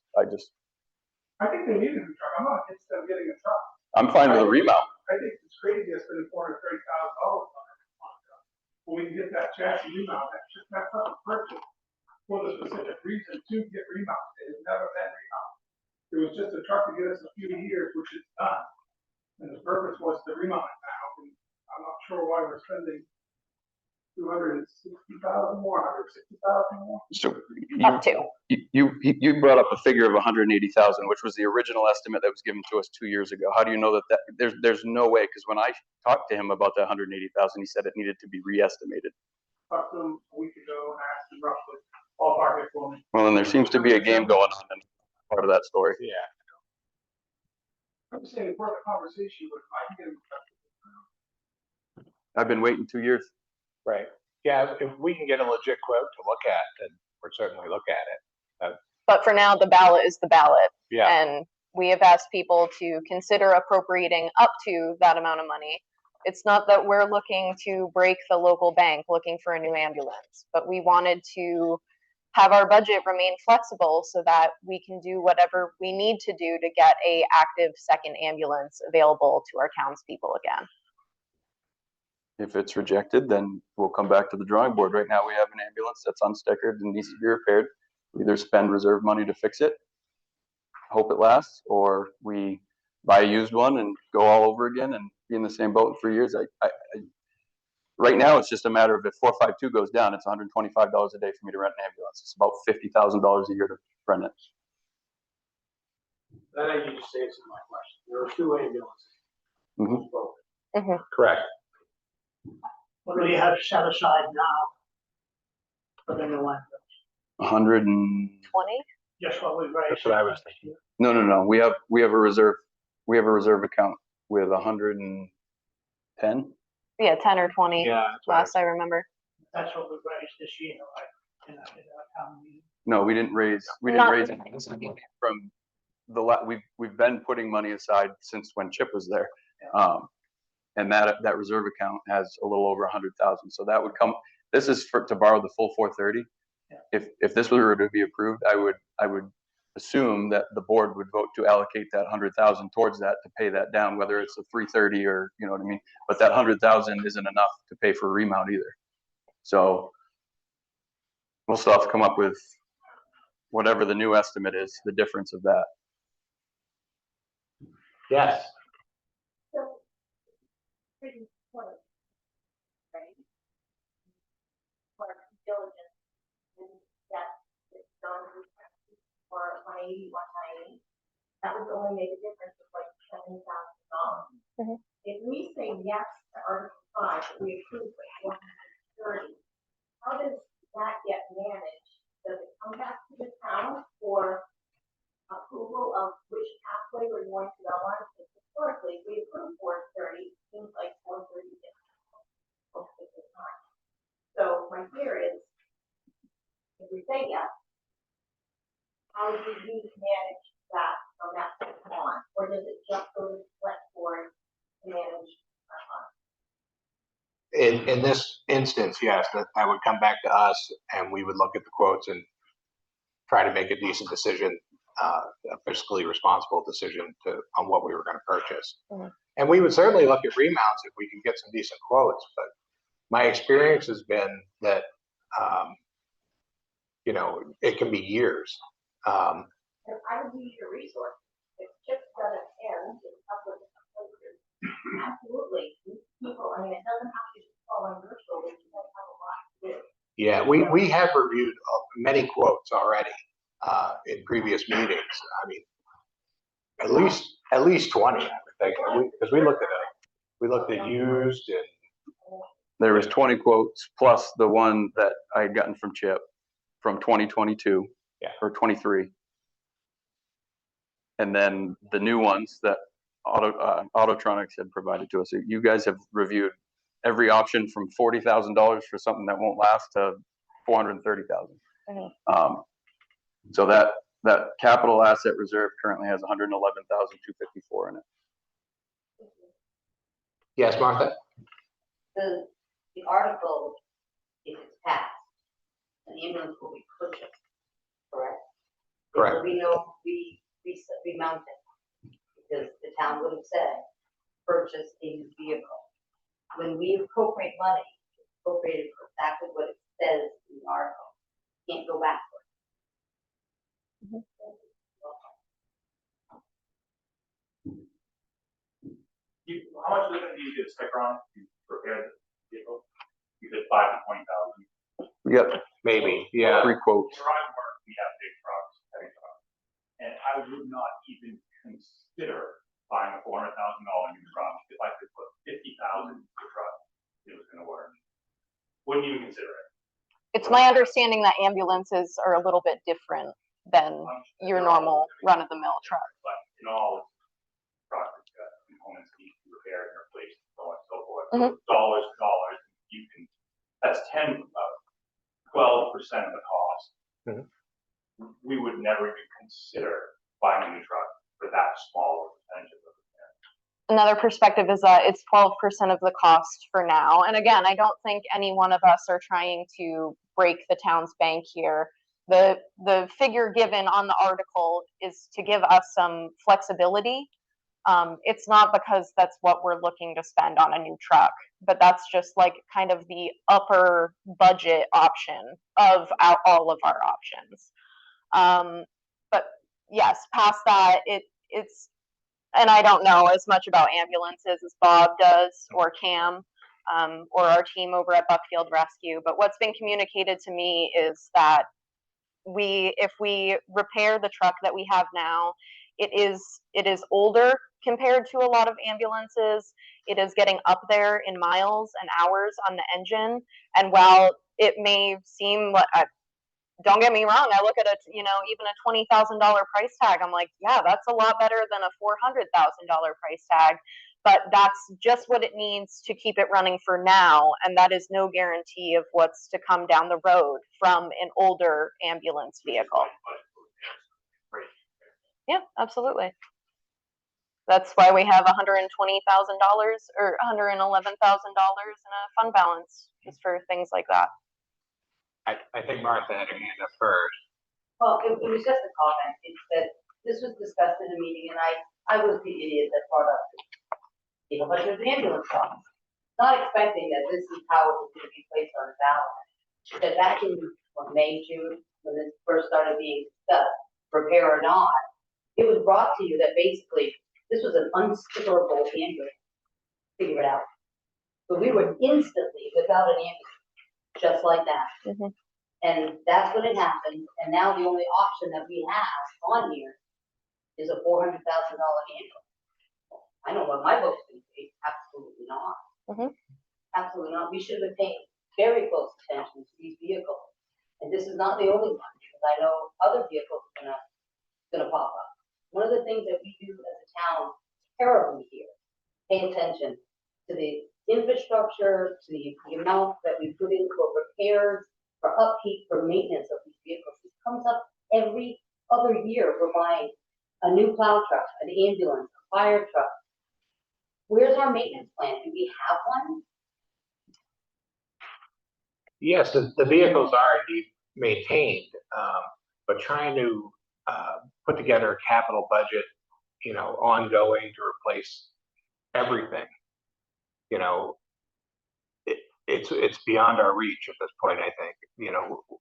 I think they need a new truck. I'm not against them getting a truck. I'm fine with a remount. I think it's crazy to spend $430,000 on a truck. When we can get that chassis remount, that's not a purchase for the specific reason to get remounted. It's never been remounted. It was just a truck to get us a few years, which is done. And the purpose was to remount it now. And I'm not sure why we're spending 260,000 more, 160,000 more. So Up to. you brought up a figure of 180,000, which was the original estimate that was given to us 2 years ago. How do you know that there's no way? Because when I talked to him about that 180,000, he said it needed to be re-estimated. Talked to him a week ago and asked him roughly, ballpark it for me. Well, then there seems to be a game going on in part of that story. Yeah. I'm just saying, for the conversation with, I can get him. I've been waiting 2 years. Right. Yeah, if we can get a legit quote to look at, then we'll certainly look at it. But for now, the ballot is the ballot. Yeah. And we have asked people to consider appropriating up to that amount of money. It's not that we're looking to break the local bank looking for a new ambulance, but we wanted to have our budget remain flexible so that we can do whatever we need to do to get a active second ambulance available to our townspeople again. If it's rejected, then we'll come back to the drawing board. Right now, we have an ambulance that's unstickered and needs to be repaired. We either spend reserve money to fix it, hope it lasts, or we buy a used one and go all over again and be in the same boat for years. Right now, it's just a matter of if 452 goes down, it's $125 a day for me to rent an ambulance. It's about $50,000 a year to rent it. That you just answered my question. There are 2 ambulances. Mm-hmm. Correct. What do you have set aside now for the new one? 120? 20? Just what we raised. That's what I was thinking. No. We have a reserve. We have a reserve account with 110. Yeah, 10 or 20, Yeah. last I remember. That's what we raised this year, right? In our town meeting. No, we didn't raise. We didn't raise anything from the we've been putting money aside since when Chip was there, and that reserve account has a little over 100,000. So that would come. This is to borrow the full 430. Yeah. If this were to be approved, I would assume that the board would vote to allocate that 100,000 towards that to pay that down, whether it's a 330 or you know what I mean. But that 100,000 isn't enough to pay for a remount either. So we'll still have to come up with whatever the new estimate is, the difference of that. Yes. So, pretty close, right? For diligence, and that it's done for 180, 190, that would only make a difference of like $7,000. Mhm. If we say yes to Article 5, that we approve for 130, how does that get managed? Does it come back to the town for approval of which pathway we're going to go on? Because historically, we approved 430, seems like 430 is most of the time. So my fear is, if we say yes, how do we manage that from that point on? Or does it just go to the select board to manage our funds? In this instance, yes, that would come back to us and we would look at the quotes and try to make a decent decision, a fiscally responsible decision on what we were going to purchase. Mhm. And we would certainly look at remounts if we can get some decent quotes, but my experience has been that, it can be years. And I would use your resources. If Chip's done it and it's up with absolutely, these people, I mean, it doesn't have to just fall on your shoulders, you guys have a lot to do. Yeah, we have reviewed many quotes already in previous meetings. I mean, at least 20, I would think, because we looked at used and There was 20 quotes plus the one that I had gotten from Chip from 2022 or 23. And then the new ones that Autotronics had provided to us. You guys have reviewed every option from $40,000 for something that won't last to $430,000. Mhm. So that capital asset reserve currently has $111,254 in it. yes, Martha? The article, if it's passed, an ambulance will be purchased, correct? Correct. There will be no remounting, because the town would have said, purchase a new vehicle. When we appropriate money, it's appropriated for exactly what it says in the article. Can't go backwards. How much do you need to stick around for repair the vehicle? You said 5 to 20,000. Yep, Maybe, yeah. 3 quotes. Where I work, we have big trucks, heavy trucks. And I would not even consider buying a $400,000 new truck if I could put 50,000 in the truck, it was gonna work. Wouldn't even consider it. It's my understanding that ambulances are a little bit different than your normal run-of-the-mill truck. But in all trucks, it's got components that need to be repaired and replaced, and so on and so forth. Mhm. Dollars to dollars, you can, that's 12% of the cost. Mhm. We would never even consider buying a new truck for that small percentage of the repair. Another perspective is that it's 12% of the cost for now. And again, I don't think any one of us are trying to break the town's bank here. The figure given on the article is to give us some flexibility. It's not because that's what we're looking to spend on a new truck, but that's just like kind of the upper budget option of all of our options. But yes, past that, it's, and I don't know as much about ambulances as Bob does or Cam, or our team over at Buckfield Rescue. But what's been communicated to me is that if we repair the truck that we have now, it is older compared to a lot of ambulances. It is getting up there in miles and hours on the engine. And while it may seem like, don't get me wrong, I look at even a $20,000 price tag, I'm like, yeah, that's a lot better than a $400,000 price tag. But that's just what it needs to keep it running for now, and that is no guarantee of what's to come down the road from an older ambulance vehicle. Yeah, absolutely. That's why we have $120,000 or $111,000 in a fund balance just for things like that. I think Martha had her hand up first. Well, it was just a comment. It's that this was discussed in a meeting, and I was the idiot that brought up a bunch of ambulance trucks, not expecting that this is how it was going to be placed on the ballot. That back in May, June, when this first started being discussed, repair or not, it was brought to you that basically this was an unskipperable ambulance. Figure it out. But we were instantly without an ambulance, just like that. Mhm. And that's when it happened. And now the only option that we have on here is a $400,000 ambulance. I know what my book's going to be. Absolutely not. Mhm. Absolutely not. We should have been paying very close attention to these vehicles. And this is not the only one, because I know other vehicles are gonna pop up. One of the things that we do as a town terribly here, pay attention to the infrastructure, to the amount that we put in for repairs, for upkeep, for maintenance of these vehicles. This comes up every other year. We're buying a new plow truck, an ambulance, a fire truck. Where's our maintenance plan? Do we have one? Yes, the vehicles are indeed maintained, but trying to put together a capital budget, ongoing to replace everything, it's beyond our reach at this point, I think,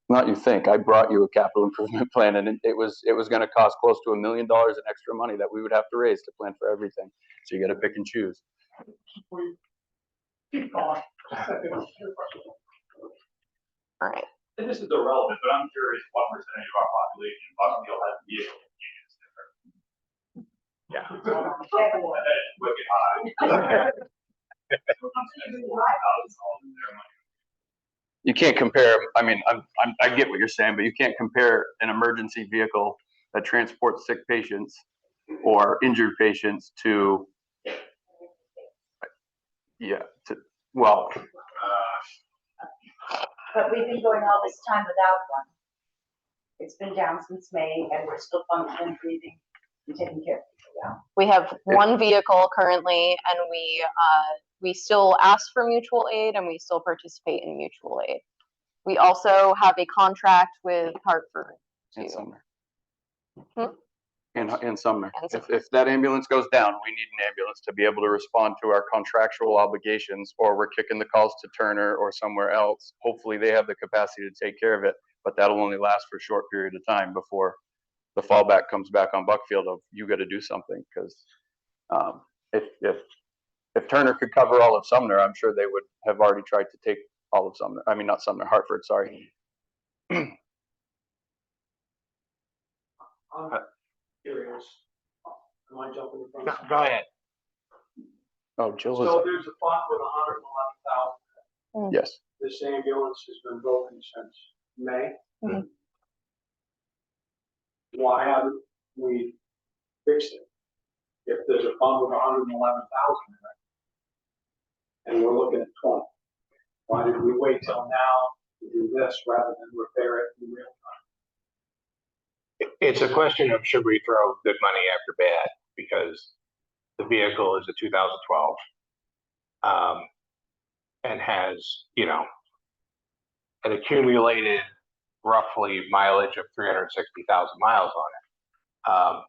Not you think, I brought you a capital improvement plan, and it was gonna cost close to $1 million in extra money that we would have to raise to plan for everything. So you gotta pick and choose. Keep going. All right. And this is irrelevant, but I'm curious what percentage of our population in Buckfield has vehicles. Yeah. That's wicked high. You can't compare, I mean, I get what you're saying, but you can't compare an emergency vehicle that transports sick patients or injured patients to, well, But we've been going all this time without one. It's been down since May, and we're still functioning, breathing, and taking care of people, yeah. We have one vehicle currently, and we still ask for mutual aid, and we still participate in mutual aid. We also have a contract with Hartford too. in Sumner. Hmm? In Sumner. And Sumner. If that ambulance goes down, we need an ambulance to be able to respond to our contractual obligations, or we're kicking the calls to Turner or somewhere else. Hopefully they have the capacity to take care of it, but that'll only last for a short period of time before the fallback comes back on Buckfield of, you gotta do something, because if if Turner could cover all of Sumner, I'm sure they would have already tried to take all of Sumner. I mean, not Sumner, Hartford, sorry. I'm curious. Am I jumping in front Go of go ahead. Oh, Jill So is, there's a fund with 111,000. yes. This ambulance has been broken since May. Mhm. Why haven't we fixed it? If there's a fund with 111,000 in it, and we're looking at 20, why did we wait till now to do this rather than repair it in real time? It's a question of should we throw good money after bad, because the vehicle is a 2012. And has, you know, an accumulated roughly mileage of 360,000 miles on it.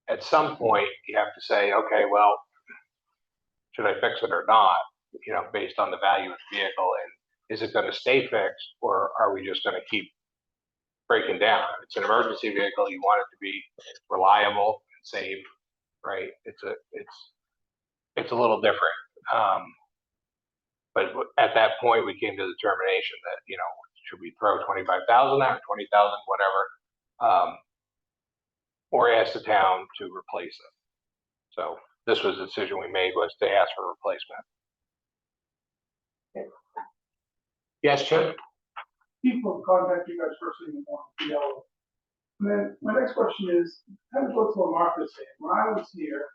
At some point, you have to say, okay, well, should I fix it or not? You know, based on the value of the vehicle, and is it going to stay fixed, or are we just going to keep breaking down? If it's an emergency vehicle, you want it to be reliable and safe, right? It's a little different. But at that point, we came to the determination that, you know, should we throw 25,000 out, 20,000, whatever, or ask the town to replace it. So this was the decision we made, was to ask for replacement. Yes, Chip? People contact you guys first thing in the morning, you know. And then my next question is, kind of what Martha's saying. When I was here,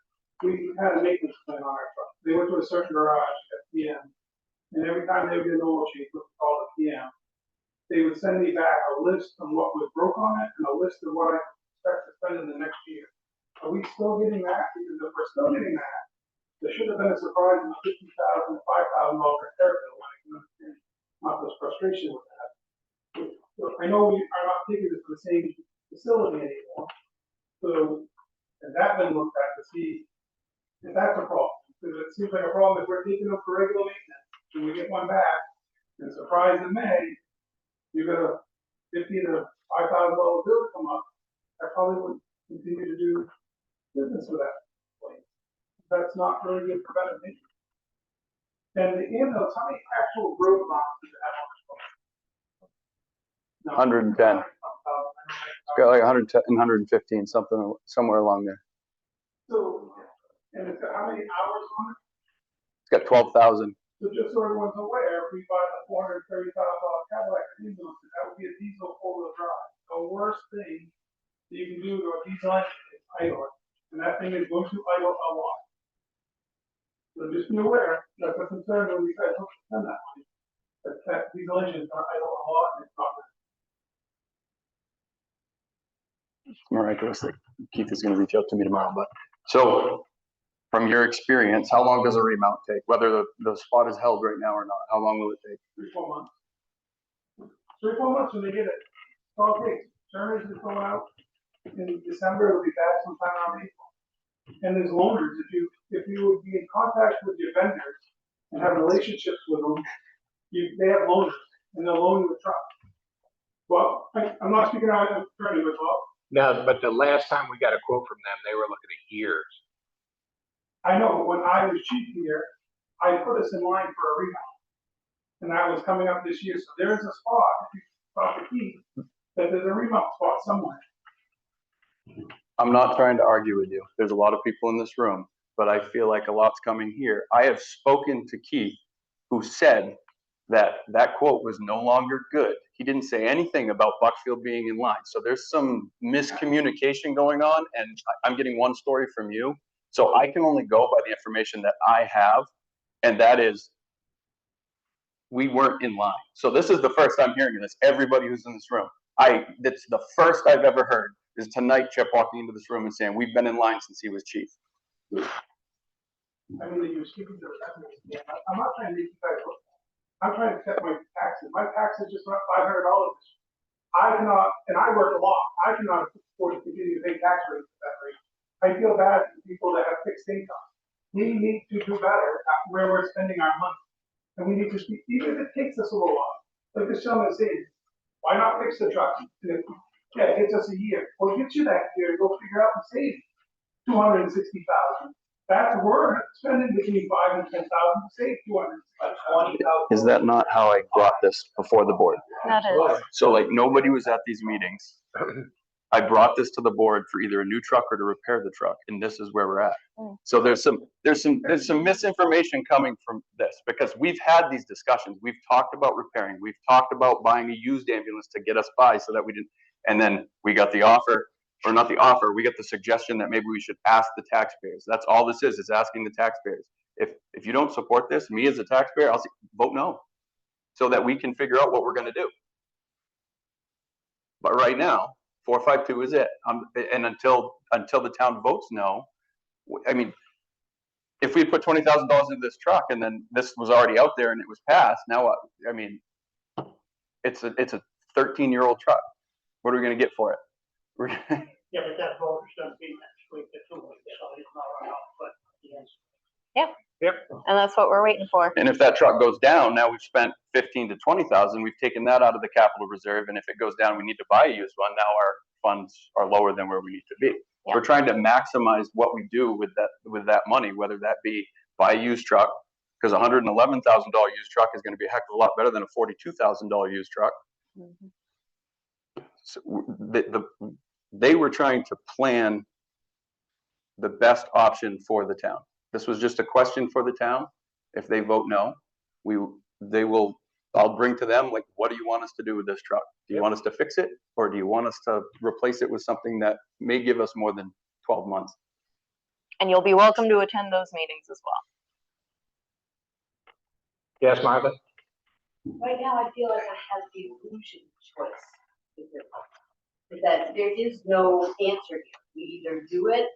we had a maintenance plan on our truck. They went to a certain garage at PM, and every time they would get an oil change, what we call the PM, they would send me back a list of what was broke on it and a list of what I expect to spend in the next year. Are we still getting that? Because if we're still getting that, there should have been a surprise in the $50,000, $5,000 repair bill. I can understand Martha's frustration with that. I know we are not taking it to the same facility anymore. So has that been looked at to see if that's a problem? Because it seems like a problem if we're taking them for regular maintenance and we get one back, and surprise in May, you got a $50,000 to $5,000 bill come up. I probably would continue to do business with that place. That's not really good preventive maintenance. And the ambulance, how many actual road miles does it have on this one? 110. It's got like 110 and 115, something, somewhere along there. So, and it's got how many hours on it? It's got 12,000. So just so everyone's aware, if we buy the $430,000 Cadillac ambulance, that would be a diesel four-wheel drive. The worst thing that you can do to a diesel engine is idle it, and that thing is going to idle a lot. So just be aware, that's a concern when you guys look to spend that money. That diesel engine is going to idle a lot, and it's not good. Miraculous that Keith is going to reach out to me tomorrow. But so, from your experience, how long does a remount take? Whether the spot is held right now or not, how long will it take? 3-4 months. 3-4 months when they get it. It's all it takes. Service is going out in December, it'll be back sometime around April. And there's loaners, if you would be in contact with your vendors and have relationships with them, they have loaners, and they'll loan you a truck. Well, I'm not speaking out of attorney, but well, No, but the last time we got a quote from them, they were looking at years. I know, when I was chief here, I put us in line for a remount. And that was coming up this year, so there's a spot, if you talk to Keith, that there's a remount spot somewhere. I'm not trying to argue with you. There's a lot of people in this room, but I feel like a lot's coming here. I have spoken to Keith, who said that that quote was no longer good. He didn't say anything about Buckfield being in line. So there's some miscommunication going on, and I'm getting one story from you. So I can only go by the information that I have, and that is we weren't in line. So this is the first I'm hearing of this. Everybody who's in this room, that's the first I've ever heard is tonight Chip walking into this room and saying, we've been in line since he was chief. I mean, you're speaking to the residents, yeah, I'm not trying to make you guys look bad. I'm trying to set my taxes. My taxes just went up $500. I cannot, and I work a lot, I cannot afford to continue to pay tax rates at that rate. I feel bad for people that have fixed income. We need to do better at where we're spending our money. And we need to speak, even if it takes us a little while, like this gentleman said, why not fix the truck? And if, yeah, it hits us a year. Well, it gets you that year, go figure out and save $260,000. That's, we're spending between 5 and 10,000 to save 200. 20,000. Is that not how I brought this before the board? That is. So like nobody was at these meetings. I brought this to the board for either a new truck or to repair the truck, and this is where we're at. So there's some misinformation coming from this, because we've had these discussions. We've talked about repairing. We've talked about buying a used ambulance to get us by so that we didn't, and then we got the offer, or not the offer, we got the suggestion that maybe we should ask the taxpayers. That's all this is asking the taxpayers. If you don't support this, me as a taxpayer, I'll say, vote no, so that we can figure out what we're gonna do. But right now, 452 is it. And until the town votes no, I mean, if we put $20,000 into this truck and then this was already out there and it was passed, now what? I mean, it's a 13-year-old truck. What are we gonna get for it? Yeah, but that vote is gonna be next week, the 2 weeks, so it's not right off, but yes. And that's what we're waiting for. And if that truck goes down, now we've spent 15 to 20,000, we've taken that out of the capital reserve, and if it goes down, we need to buy a used one, now our funds are lower than where we need to be. Yeah. We're trying to maximize what we do with that money, whether that be buy a used truck, because $111,000 used truck is gonna be a heck of a lot better than a $42,000 used truck. So they were trying to plan the best option for the town. This was just a question for the town. If they vote no, I'll bring to them, like, what do you want us to do with this truck? Do you want us to fix it, or do you want us to replace it with something that may give us more than 12 months? And you'll be welcome to attend those meetings as well. Yes, Martha? Right now, I feel like I have the illusion of choice. That there is no answer here. We either do it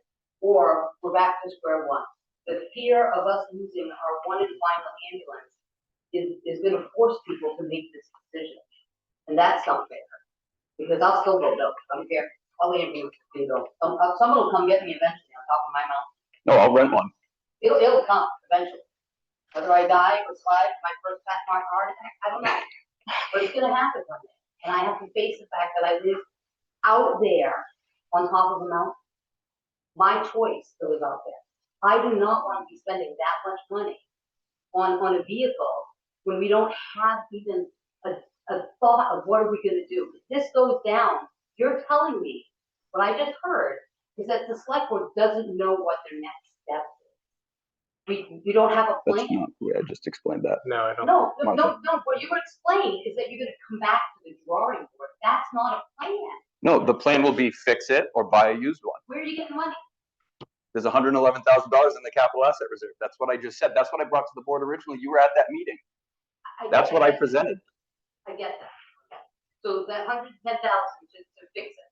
or we're back to square one. The fear of us losing our one and final ambulance is gonna force people to make this decision. And that's not fair. Because I'll still vote no. I don't care. All the ambulance can go. Someone will come get me eventually on top of my mountain. No, I'll rent one. It'll come eventually. Whether I die or survive my first heart attack, I don't know. But it's gonna happen one day. And I have to face the fact that I live out there on top of a mountain. My choice that was out there. I do not want to be spending that much money on a vehicle when we don't have even a thought of what are we gonna do. If this goes down, you're telling me, what I just heard is that the select board doesn't know what their next step is. We don't have a plan. That's not, yeah, I just explained that. No, I don't. No, what you explained is that you're gonna come back to the drawing board. That's not a plan. No, the plan will be fix it or buy a used one. Where are you getting money? There's $111,000 in the capital asset reserve. That's what I just said. That's what I brought to the board originally. You were at that meeting. That's what I presented. I get that. Okay. So that $110,000 to fix it.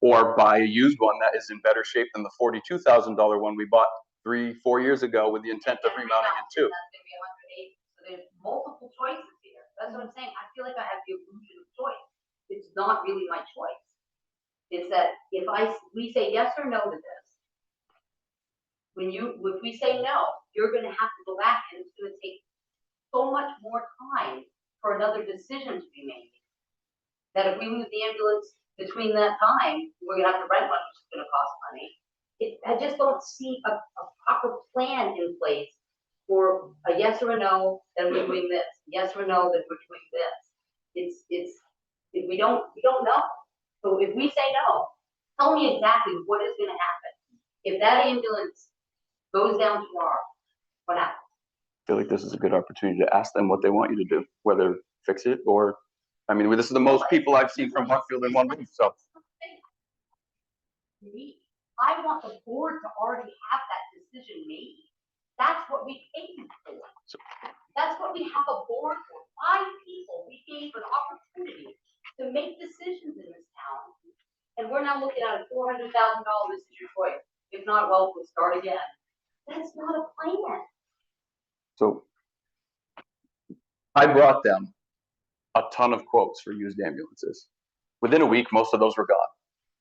Or buy a used one that is in better shape than the $42,000 one we bought 3-4 years ago with the intent of remounting it too. That's gonna be $108,000. So there's multiple choices here. That's what I'm saying. I feel like I have the illusion of choice. It's not really my choice. It's that if we say yes or no to this, if we say no, you're gonna have to go back and it's gonna take so much more time for another decision to be made. That if we lose the ambulance between that time, we're gonna have to rent one, which is gonna cost money. I just don't see a proper plan in place for a yes or a no, then we're doing this, yes or no, then we're doing this. We don't know. So if we say no, tell me exactly what is gonna happen. If that ambulance goes down tomorrow, what happens? I feel like this is a good opportunity to ask them what they want you to do, whether fix it or, I mean, this is the most people I've seen from Buckfield in one week, so. I want the board to already have that decision made. That's what we paid for. That's what we have a board for. 5 people, we gave an opportunity to make decisions in this town. And we're now looking at $400,000 is your choice. If not, well, we'll start again. That's not a plan. So I brought them a ton of quotes for used ambulances. Within a week, most of those were gone.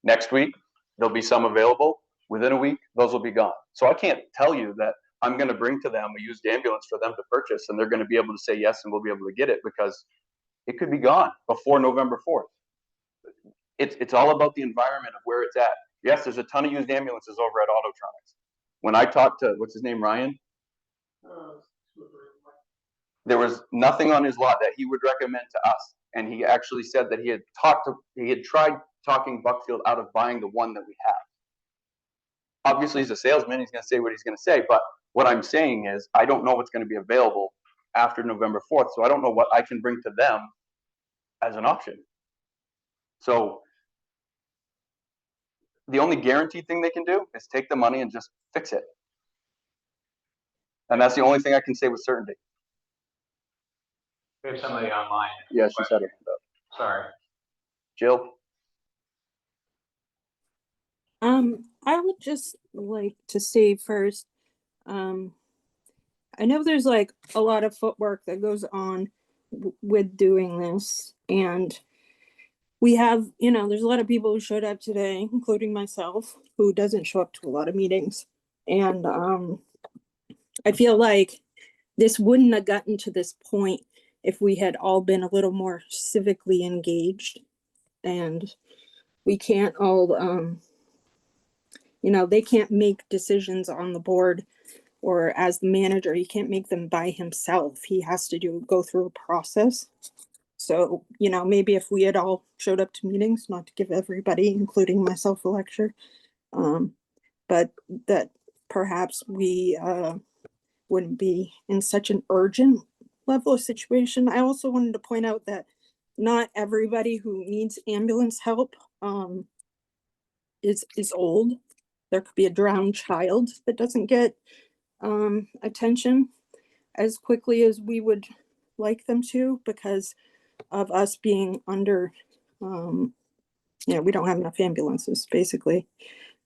Next week, there'll be some available. Within a week, those will be gone. So I can't tell you that I'm gonna bring to them a used ambulance for them to purchase and they're gonna be able to say yes and we'll be able to get it, because it could be gone before November 4th. It's all about the environment of where it's at. Yes, there's a ton of used ambulances over at Autotronics. When I talked to, what's his name, Ryan, there was nothing on his lot that he would recommend to us. And he actually said that he had tried talking Buckfield out of buying the one that we have. Obviously, he's a salesman, he's gonna say what he's gonna say, but what I'm saying is, I don't know what's gonna be available after November 4th, so I don't know what I can bring to them as an option. So the only guaranteed thing they can do is take the money and just fix it. And that's the only thing I can say with certainty. We have somebody online. Yeah, she said it. Sorry. Jill? I would just like to say first, I know there's like a lot of footwork that goes on with doing this, and we have, you know, there's a lot of people who showed up today, including myself, who doesn't show up to a lot of meetings. And I feel like this wouldn't have gotten to this point if we had all been a little more civically engaged. And we can't all, you know, they can't make decisions on the board or as the manager, he can't make them by himself. He has to go through a process. So, you know, maybe if we had all showed up to meetings, not to give everybody, including myself, a lecture, but that perhaps we wouldn't be in such an urgent level of situation. I also wanted to point out that not everybody who needs ambulance help is old. There could be a drowned child that doesn't get attention as quickly as we would like them to because of us being under, you know, we don't have enough ambulances, basically.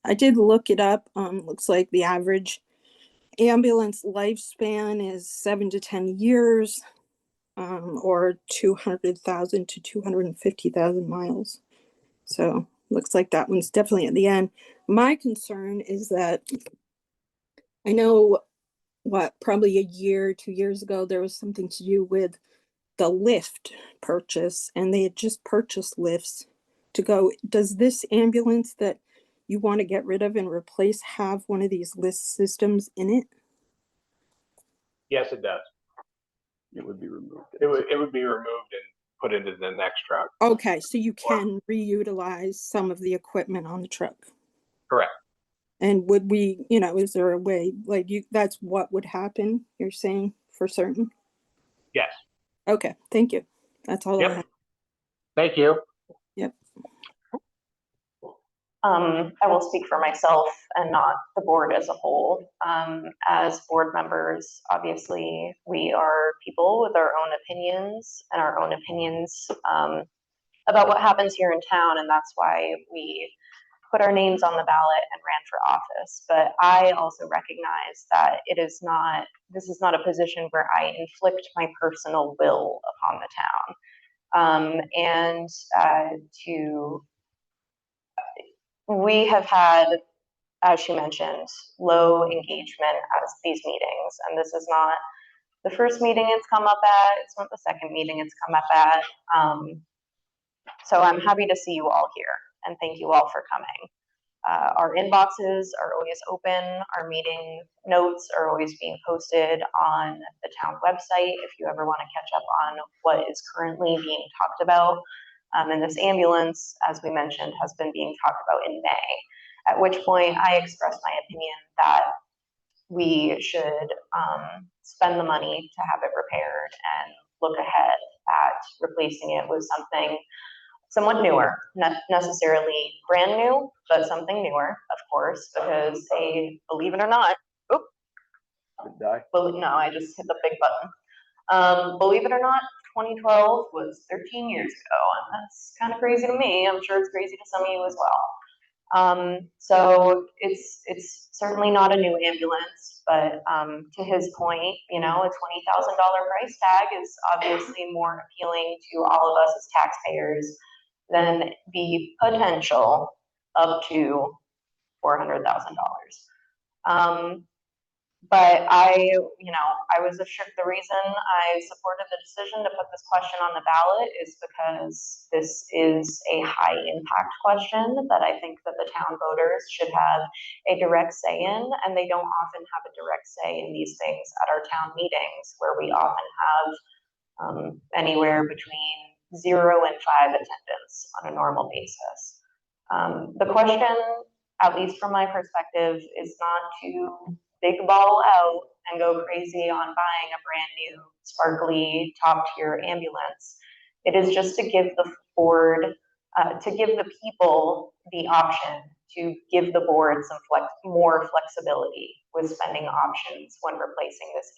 I did look it up. Looks like the average ambulance lifespan is 7 to 10 years, or 200,000 to 250,000 miles. So looks like that one's definitely at the end. My concern is that I know probably a year, 2 years ago, there was something to do with the lift purchase, and they had just purchased lifts to go. Does this ambulance that you want to get rid of and replace have one of these lift systems in it? Yes, it does. It would be removed. It would be removed and put into the next truck. Okay, so you can reutilize some of the equipment on the truck. Correct. And would we, you know, is there a way, like that's what would happen, you're saying, for certain? Yes. Okay, thank you. That's all I have. Thank you. Yep. I will speak for myself and not the board as a whole. As board members, obviously, we are people with our own opinions and our own opinions about what happens here in town, and that's why we put our names on the ballot and ran for office. But I also recognize that this is not a position where I inflict my personal will upon the town. We have had, as she mentioned, low engagement at these meetings, and this is not the first meeting it's come up at, it's not the second meeting it's come up at. So I'm happy to see you all here, and thank you all for coming. Our inboxes are always open, our meeting notes are always being posted on the town website if you ever want to catch up on what is currently being talked about. And this ambulance, as we mentioned, has been being talked about in May, at which point I expressed my opinion that we should spend the money to have it repaired and look ahead at replacing it with something somewhat newer, not necessarily brand new, but something newer, of course, because believe it or not, no, I just hit the big button. Believe it or not, 2012 was 13 years ago, and that's kind of crazy to me. I'm sure it's crazy to some of you as well. So it's certainly not a new ambulance, but to his point, you know, a $20,000 price tag is obviously more appealing to all of us as taxpayers than the potential up to $400,000. But I was assured, the reason I supported the decision to put this question on the ballot is because this is a high impact question that I think that the town voters should have a direct say in, and they don't often have a direct say in these things at our town meetings, where we often have anywhere between 0 and 5 attendance on a normal basis. The question, at least from my perspective, is not to big ball out and go crazy on buying a brand new sparkly top tier ambulance. It is just to give the board, to give the people the option, to give the board some more flexibility with spending options when replacing this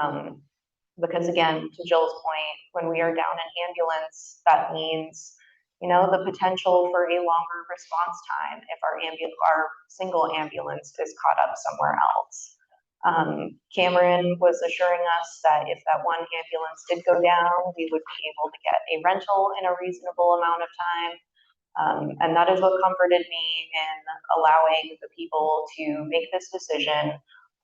ambulance. Because again, to Jill's point, when we are down an ambulance, that means the potential for a longer response time if our single ambulance is caught up somewhere else. Cameron was assuring us that if that one ambulance did go down, we would be able to get a rental in a reasonable amount of time. And that is what comforted me in allowing the people to make this decision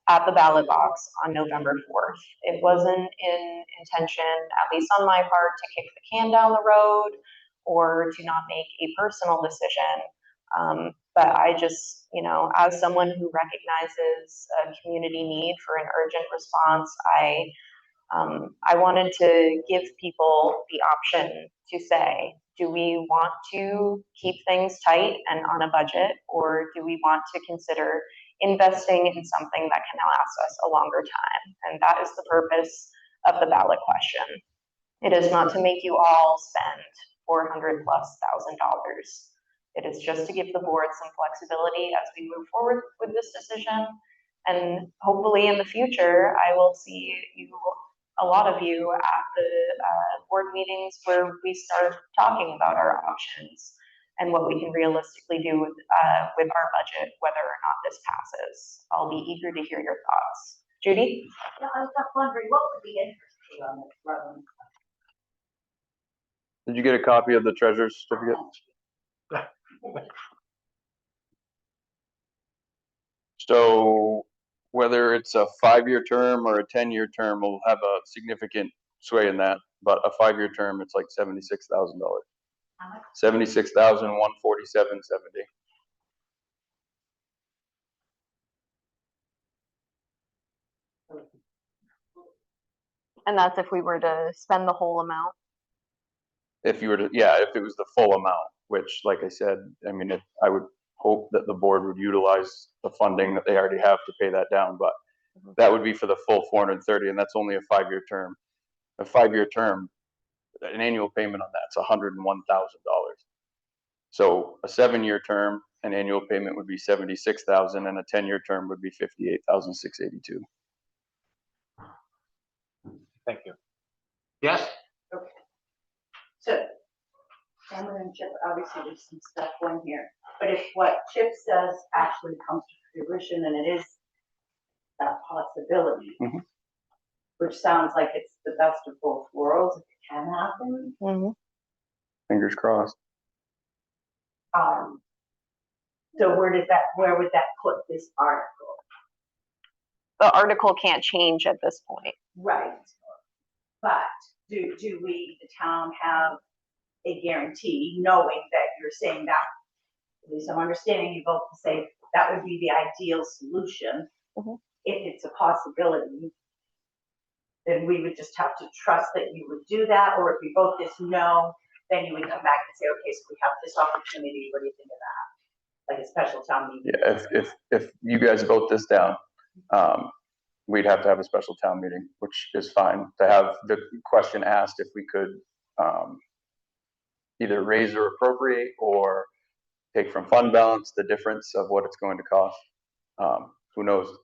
at the ballot box on November 4th. It wasn't in intention, at least on my part, to kick the can down the road or to not make a personal decision. But I just, as someone who recognizes a community need for an urgent response, I wanted to give people the option to say, do we want to keep things tight and on a budget, or do we want to consider investing in something that can last us a longer time? And that is the purpose of the ballot question. It is not to make you all spend $400,000+. It is just to give the board some flexibility as we move forward with this decision. And hopefully in the future, I will see a lot of you at the board meetings where we start talking about our options and what we can realistically do with our budget, whether or not this passes. I'll be eager to hear your thoughts. Judy? Yeah, I was just wondering, what would the interest be on this, Robin? Did you get a copy of the treasurer's certificate? So whether it's a 5-year term or a 10-year term will have a significant sway in that, but a 5-year term, it's like $76,000. $76,147.70. And that's if we were to spend the whole amount. If you were to, if it was the full amount, which, like I said, I mean, I would hope that the board would utilize the funding that they already have to pay that down, but that would be for the full 430, and that's only a 5-year term. A 5-year term, an annual payment on that's $101,000. So a 7-year term, an annual payment would be $76,000, and a 10-year term would be $58,682. Thank you. Yes? Okay. So, Cameron and Chip, obviously there's some stuff going here, but if what Chip says actually comes to fruition and it is that possibility, which sounds like it's the best of both worlds, if it can happen. Fingers crossed. So where would that put this article? The article can't change at this point. Right. But do we, the town, have a guarantee, knowing that you're saying that, at least I'm understanding you both to say that would be the ideal solution. If it's a possibility, then we would just have to trust that you would do that, or if we both just know, then you would come back and say, okay, so we have this opportunity, what do you think of that? Like a special town meeting? Yeah, if you guys vote this down, we'd have to have a special town meeting, which is fine, to have the question asked if we could either raise or appropriate or take from fund balance the difference of what it's going to cost. Who knows?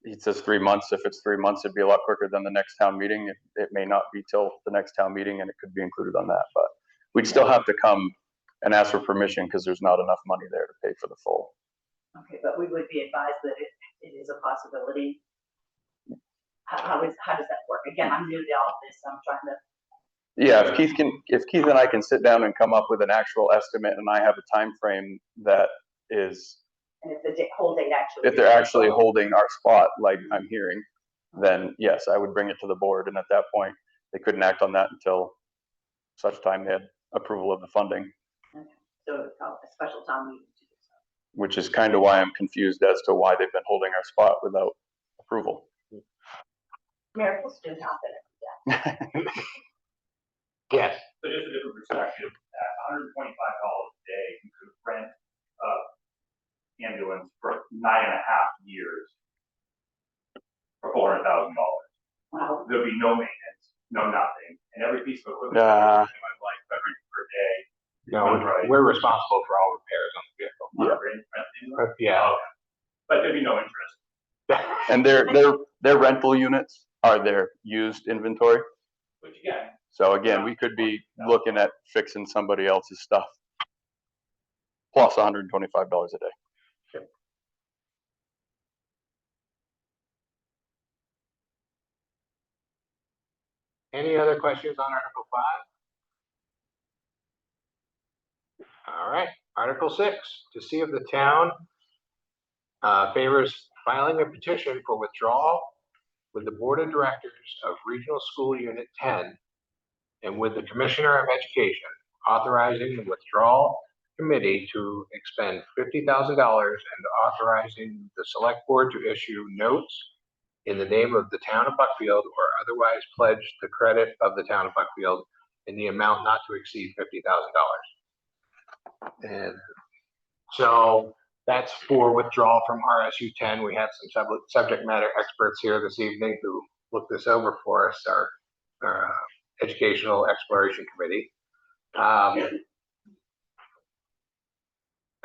He says 3 months. If it's 3 months, it'd be a lot quicker than the next town meeting. It may not be till the next town meeting, and it could be included on that. But we'd still have to come and ask for permission because there's not enough money there to pay for the full. Okay, but we would be advised that it is a possibility. How does that work? Again, I'm new to all this, so I'm trying to. Yeah, if Keith and I can sit down and come up with an actual estimate, and I have a time frame that is And if the whole date actually. If they're actually holding our spot, like I'm hearing, then yes, I would bring it to the board, and at that point, they couldn't act on that until such time they had approval of the funding, Okay. So it's called a special town meeting to do so. which is kind of why I'm confused as to why they've been holding our spot without approval. Miracles do happen. Yes. So just a different perspective, at $125 a day, you could rent a ambulance for 9.5 years for $400,000. Wow. There'd be no maintenance, no nothing, and every piece of equipment I've ever in my life, every per day. No, we're responsible for all repairs on the vehicle. Yeah. But there'd be no interest. And their rental units are their used inventory. Which again. So again, we could be looking at fixing somebody else's stuff. Plus $125 a day. Any other questions on Article 5? All right, Article 6, to see if the town favors filing a petition for withdrawal with the Board of Directors of Regional School Unit 10 and with the Commissioner of Education, authorizing the withdrawal committee to expend $50,000 and authorizing the select board to issue notes in the name of the town of Buckfield or otherwise pledge the credit of the town of Buckfield in the amount not to exceed $50,000. And so that's for withdrawal from RSU 10. We have some subject matter experts here this evening who look this over for us, our Educational Exploration Committee.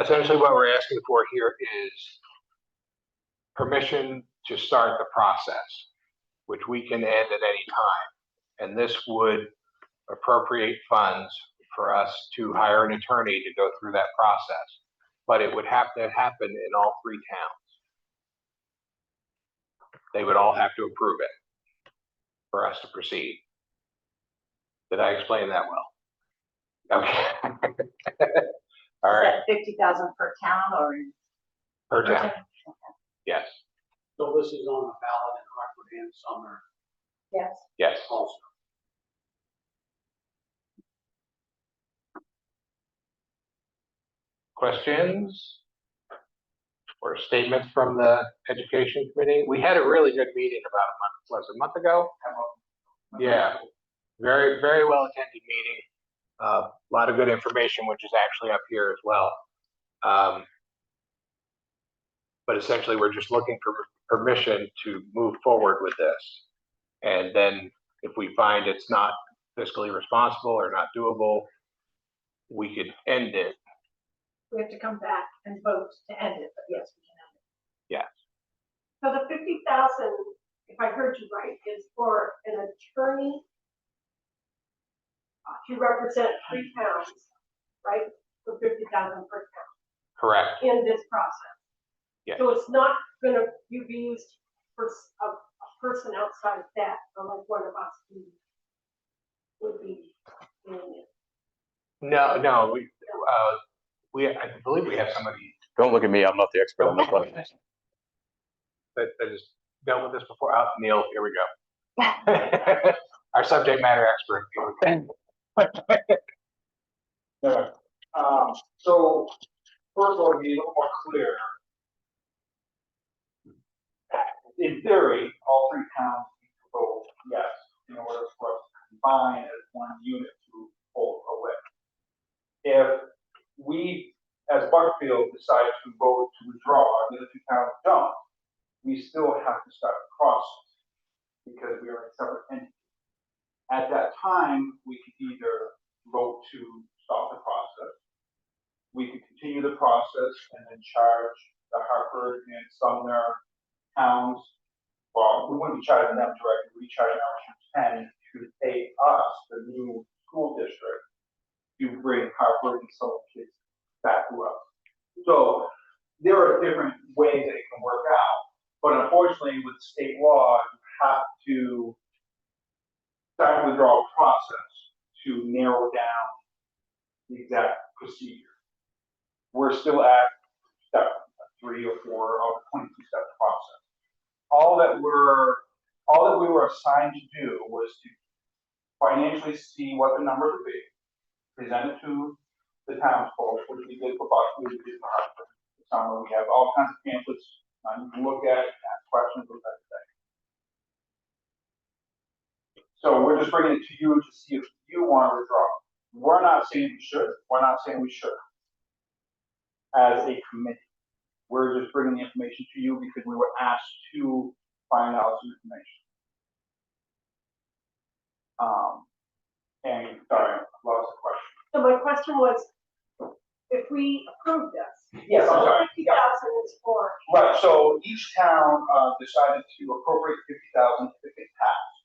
Essentially what we're asking for here is permission to start the process, which we can end at any time. And this would appropriate funds for us to hire an attorney to go through that process. But it would have to happen in all 3 towns. They would all have to approve it for us to proceed. Did I explain that well? Okay. All right. Is that $50,000 per town or? Per town. Yes. So this is on a ballot in Hartford and Sumner Yes. Yes. also. Questions or statements from the Education Committee? We had a really good meeting about a month ago? Yeah, very, very well attended meeting. A lot of good information, which is actually up here as well. But essentially, we're just looking for permission to move forward with this. And then if we find it's not fiscally responsible or not doable, we could end it. We have to come back and vote to end it, but yes, we can end it. Yes. So the 50,000, if I heard you right, is for an attorney to represent 3 towns, right? For 50,000 per town. Correct. In this process. Yes. So it's not gonna be used for a person outside of that, or like one of us who would be doing it. No, I believe we have somebody Don't look at me, I'm not the expert on this one. that has dealt with this before. Neil, here we go. Our subject matter expert. Here we go. So first of all, to be a little more clear, in theory, all 3 towns need to vote yes in order for us to combine as one unit to hold a list. If we, as Buckfield, decide to vote to withdraw, and the other 2 towns don't, we still have to start the process because we are a separate entity. At that time, we could either vote to stop the process, we could continue the process and then charge the Hartford and Sumner towns. Well, we wouldn't be charging them directly, we charge RSU 10 to pay us, the new school district, to bring Hartford and Sumner kids back to us. So there are different ways that it can work out, but unfortunately with state law, you have to start the withdrawal process to narrow down the exact procedure. We're still at step 3 or 4 of the 22-step process. All that we were assigned to do was to financially see what the number would be, present it to the townsfolk, which we did for Buckfield, we did for Hartford. Summer, we have all kinds of pamphlets, you can look at, ask questions, those types of things. So we're just bringing it to you to see if you want to withdraw. We're not saying we should, we're not saying we should. As a committee, we're just bringing the information to you because we were asked to find out some information. And sorry, I lost the question. So my question was, if we approve this. Yes, I'm sorry. 50,000 is for. Right, so each town decided to appropriate 50,000 if it passed.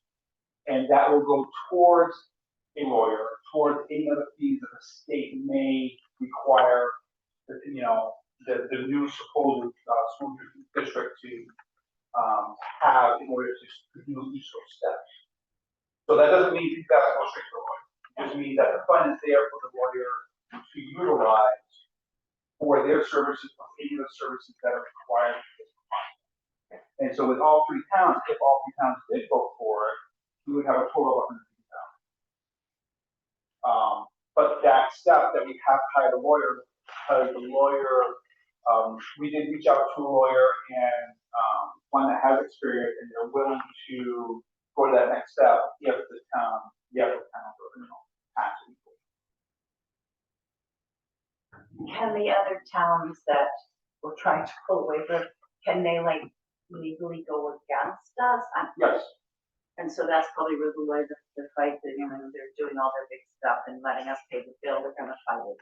And that will go towards a lawyer, towards any other fees that the state may require, the new supposed school district to have in order to do each of those steps. So that doesn't mean 50,000 goes straight to the lawyer. It just means that the fund is there for the lawyer to utilize for their services, for any of the services that are required. And so with all 3 towns, if all 3 towns did vote for it, we would have a total of 150,000. But that step that we have to hire the lawyer, because the lawyer, we did reach out to a lawyer and one that has experience, and they're willing to go to that next step if the town, has to. Can the other towns that were trying to pull away from, can they like legally go against us? Yes. And so that's probably really why the fight that, they're doing all their big stuff and letting us pay the bill, they're gonna fight it.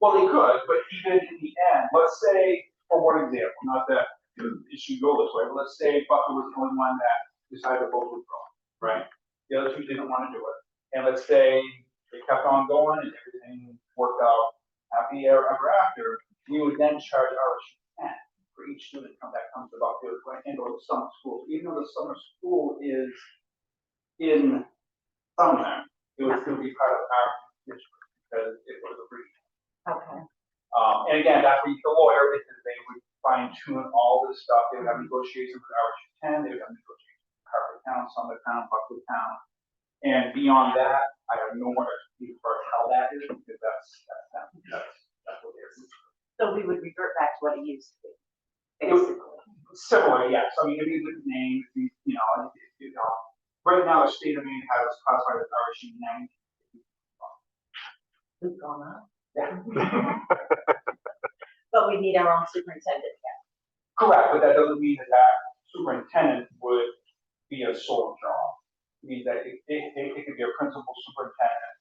Well, they could, but even in the end, let's say, for one example, not that it should go this way, but let's say Buckfield was the only one that decided to vote withdraw, right? The other 2 didn't want to do it. And let's say they kept on going and everything worked out happy ever after, we would then charge RSU 10 for each student that comes to Buckfield to handle the summer school. Even though the summer school is in Sumner, it would still be part of our district because it was a free. Okay. And again, that's where the lawyer, because they would fine tune all this stuff. They would have negotiations with RSU 10, they would have negotiations with Hartford Town, Sumner Town, Buckfield Town. And beyond that, I have no more expertise for how that is because that's what it is. So we would revert back to what it used to be, basically. Similar, yes. I mean, it'd be a different name, right now the state of Maine has classified as RSU 9. We've gone up. Yeah. But we need our own superintendent again. Correct, but that doesn't mean that superintendent would be a sole job. It means that it could be a principal superintendent,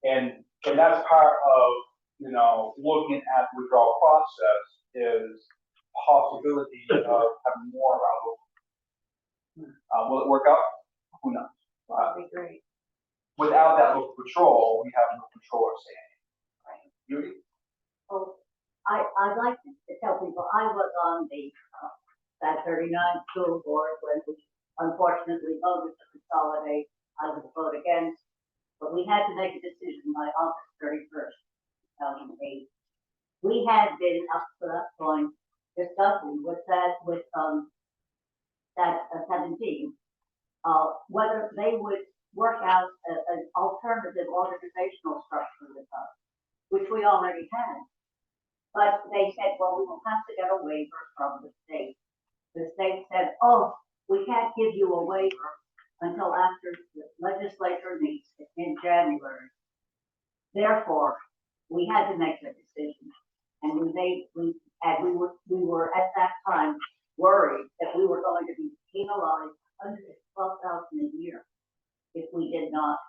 and that's part of, looking at the withdrawal process is possibility of having more around. Will it work out? Who knows? That'd be great. Without that local patrol, we have no control or say anything. Right? Judy? Oh, I'd like to tell people, I was on the that 39 school board when we unfortunately voted to consolidate. I would vote against, but we had to make a decision by August 31st, 2008. We had been up to that point discussing with that 17, whether they would work out an alternative organizational structure with us, which we already had. But they said, well, we will have to get a waiver from the state. The state said, oh, we can't give you a waiver until after the legislature meets in January. Therefore, we had to make a decision. And we were at that time worried that we were going to be penalized $112,000 a year if we did not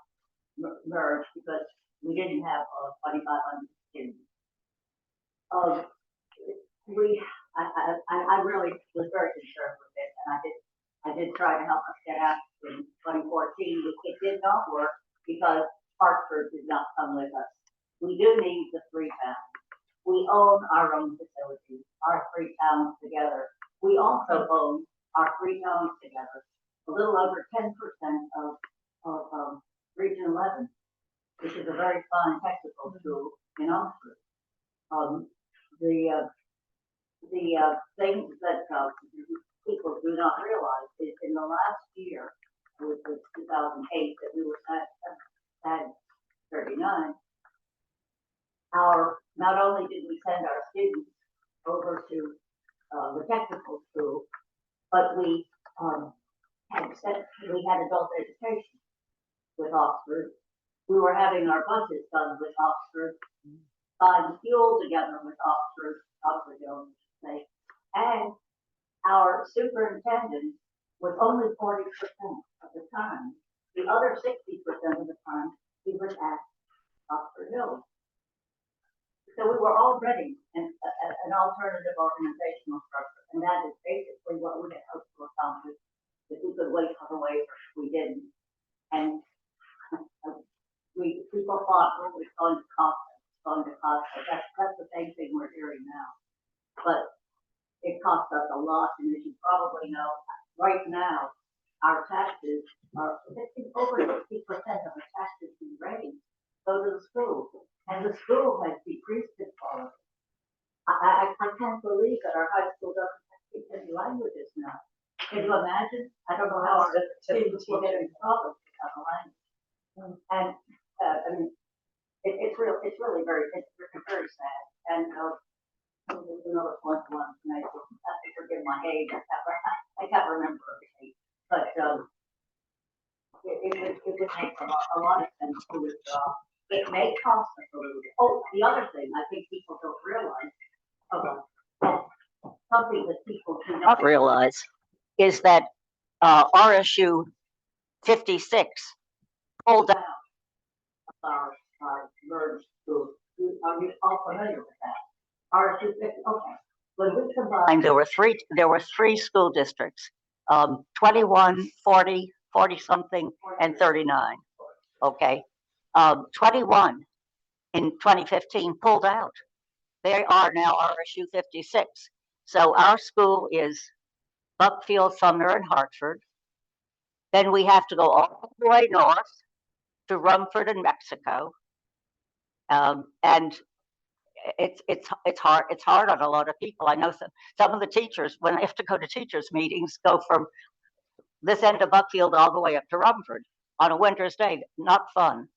merge because we didn't have 2,500 students. I really was very concerned with it, and I did try to help us get out in 2014. It did not work because Hartford did not come with us. We do need the 3 towns. We own our own facilities, our 3 towns together. We also own our 3 towns together, a little over 10% of Region 11, which is a very fine technical school in Oxford. the thing that people do not realize is in the last year, which was 2008, that we were at 39, not only did we send our students over to the technical school, but we had adult education with Oxford. We were having our buses done with Oxford, buying fuel together with Oxford, say, and our superintendent was only 40% of the time. The other 60% of the time, he was at Oxford Hill. So we were already an alternative organizational structure, and that is basically what we had hoped to accomplish. If we could wait for the waiver, we didn't. And people thought, well, it's going to cost us, it's going to cost us. That's the same thing we're hearing now. But it cost us a lot, and as you probably know, right now, our taxes are over 60% of the taxes we raise go to the school, and the school has decreased its quality. I can't believe that our high school doesn't speak any languages now. Can you imagine? I don't know how our students will get in college without a language. And I mean, it's really very sad. And there's another point and I have to forgive my age. I can't remember everything, but it would make a lot of sense to withdraw. It may cost us a little bit. Oh, the other thing I think people don't realize, something that people do not realize, is that RSU 56 pulled out our merged schools. Are you all familiar with that? RSU 50, okay. When we combined, there were three school districts, 21, 40, 40 something, and 39. Okay. 21 in 2015 pulled out. They are now RSU 56. So our school is Buckfield, Sumner, and Hartford. Then we have to go all the way north to Rumford and Mexico. And it's hard on a lot of people. I know some of the teachers, when they have to go to teachers' meetings, go from this end of Buckfield all the way up to Rumford on a winter's day. Not fun.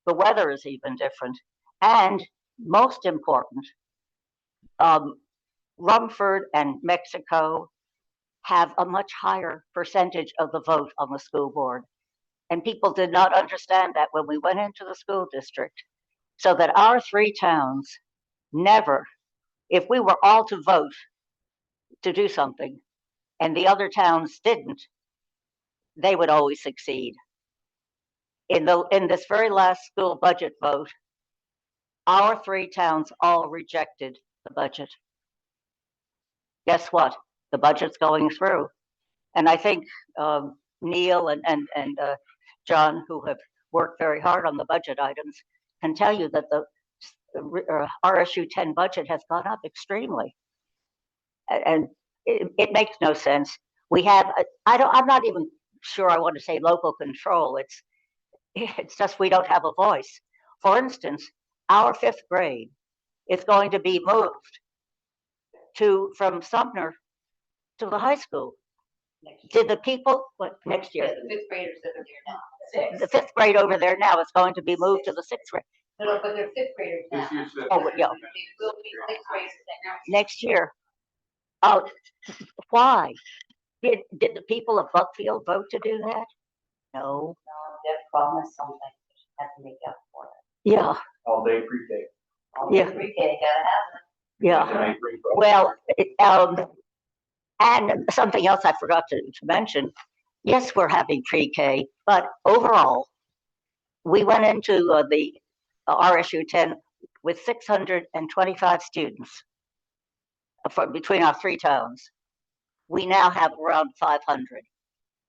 The weather is even different. And most important, Rumford and Mexico have a much higher percentage of the vote on the school board. And people did not understand that when we went into the school district. So that our three towns never, if we were all to vote to do something and the other towns didn't, they would always succeed. In this very last school budget vote, our three towns all rejected the budget. Guess what? The budget's going through. And I think Neil and John, who have worked very hard on the budget items, can tell you that the RSU 10 budget has gone up extremely. And it makes no sense. We have, I'm not even sure I want to say local control. It's just we don't have a voice. For instance, our 5th grade is going to be moved from Sumner to the high school. Did the people, next year? The 5th graders that are there now. The 5th grade over there now is going to be moved to the 6th grade. No, but they're 5th graders now. Oh, yeah. They will be 6th graders Next year. Oh, why? Did the people of Buckfield vote to do that? No. No, they promised something. Have to make up for it. Yeah. All day pre-K. Yeah. Pre-K, gotta have it. Yeah. Well, and something else I forgot to mention. Yes, we're having pre-K, but overall, we went into the RSU 10 with 625 students between our three towns. We now have around 500,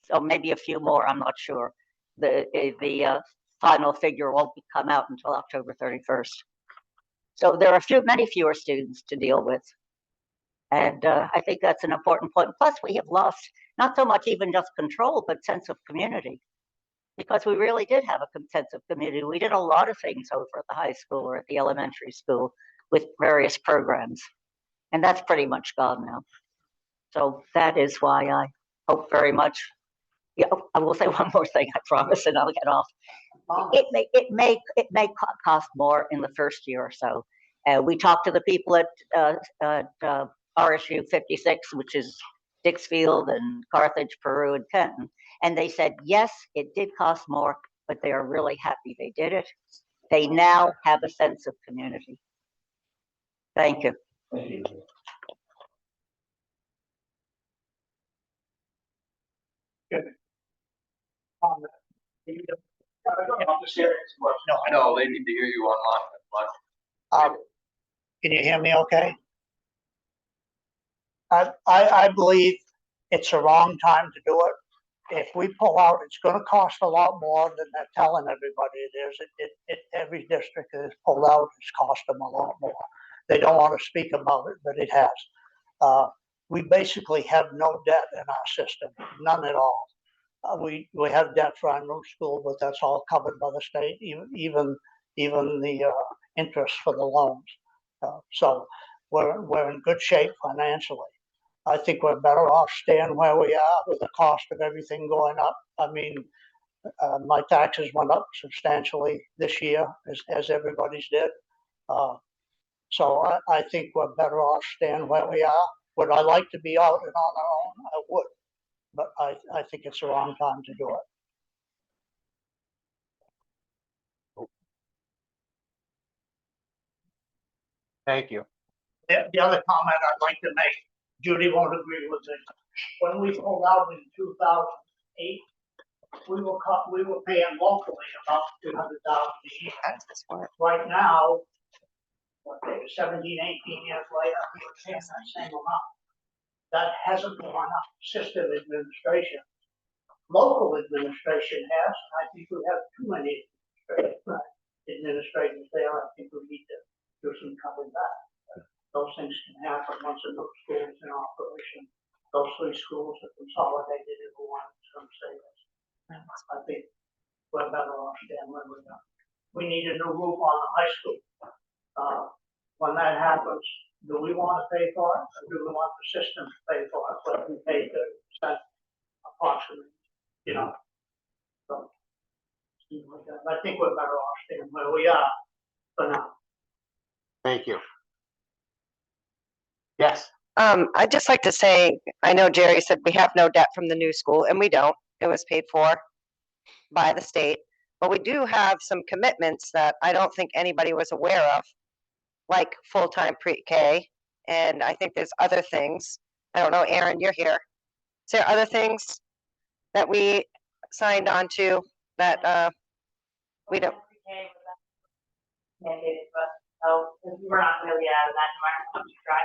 so maybe a few more. I'm not sure. The final figure won't come out until October 31st. So there are many fewer students to deal with. And I think that's an important point. Plus, we have lost not so much even just control, but sense of community. Because we really did have a sense of community. We did a lot of things over at the high school or at the elementary school with various programs. And that's pretty much gone now. So that is why I hope very much. Yeah, I will say one more thing, I promise, and I'll get off. It may cost more in the first year or so. We talked to the people at RSU 56, which is Dixfield and Carthage, Peru, and Kenton, and they said, yes, it did cost more, but they are really happy they did it. They now have a sense of community. Thank you. Thank you. No, they need to hear you online. Can you hear me okay? I believe it's the wrong time to do it. If we pull out, it's gonna cost a lot more than they're telling everybody it is. Every district that is pulled out, it's cost them a lot more. They don't want to speak about it, but it has. We basically have no debt in our system, none at all. We have debt for our new school, but that's all covered by the state, even the interest for the loans. So we're in good shape financially. I think we're better off staying where we are with the cost of everything going up. I mean, my taxes went up substantially this year, as everybody's did. So I think we're better off staying where we are. Would I like to be out and on our own? I would, but I think it's the wrong time to do it. Thank you. The other comment I'd like to make, Judy won't agree with it. When we pulled out in 2008, we were paying locally about $200,000 a year. How does this work? Right now, 17, 18 years later, we're paying that same amount. That hasn't gone up. System administration, local administration has, and I think we have too many administrators there. I think we need to do some cutting back. Those things can happen once a new school is in operation. Those 3 schools are consolidated into one. It's going to save us. I think we're better off staying where we are. We need a new roof on the high school. When that happens, do we want to pay for it, or do we want the system to pay for it? But we pay 30% approximately, you know. So I think we're better off staying where we are for now. Thank you. Yes. I'd just like to say, I know Jerry said we have no debt from the new school, and we don't. It was paid for by the state. But we do have some commitments that I don't think anybody was aware of, like full-time pre-K. And I think there's other things. I don't know, Aaron, you're here. Is there other things that we signed on to that we don't? So we're not really out of that environment to try.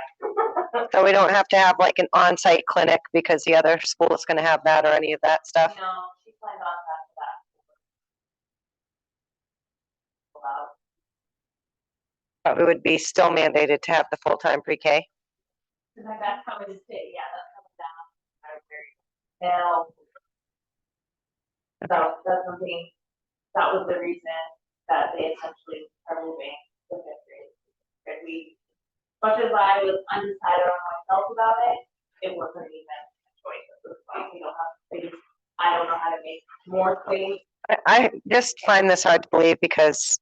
So we don't have to have like an on-site clinic because the other school is gonna have that or any of that stuff? No, she planned on that. But it would be still mandated to have the full-time pre-K? That's coming to state, yeah, that's coming down. Now, so that's something, that was the reason that they essentially are moving the 5th grade. We, much as I was undecided on how I felt about it, it wasn't even a choice at this point. We don't have space. I don't know how to make more space. I just find this hard to believe because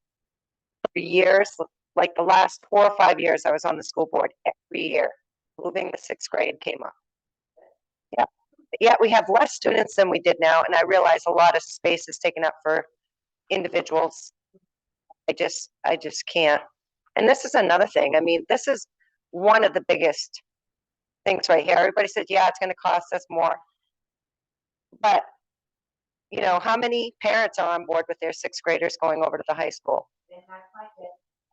for years, like the last 4 or 5 years I was on the school board, every year, moving the 6th grade came up. Yeah, yet we have less students than we did now, and I realize a lot of space is taken up for individuals. I just can't. And this is another thing. I mean, this is one of the biggest things right here. Everybody said, yeah, it's going to cost us more. But, you know, how many parents are on board with their 6th graders going over to the high school?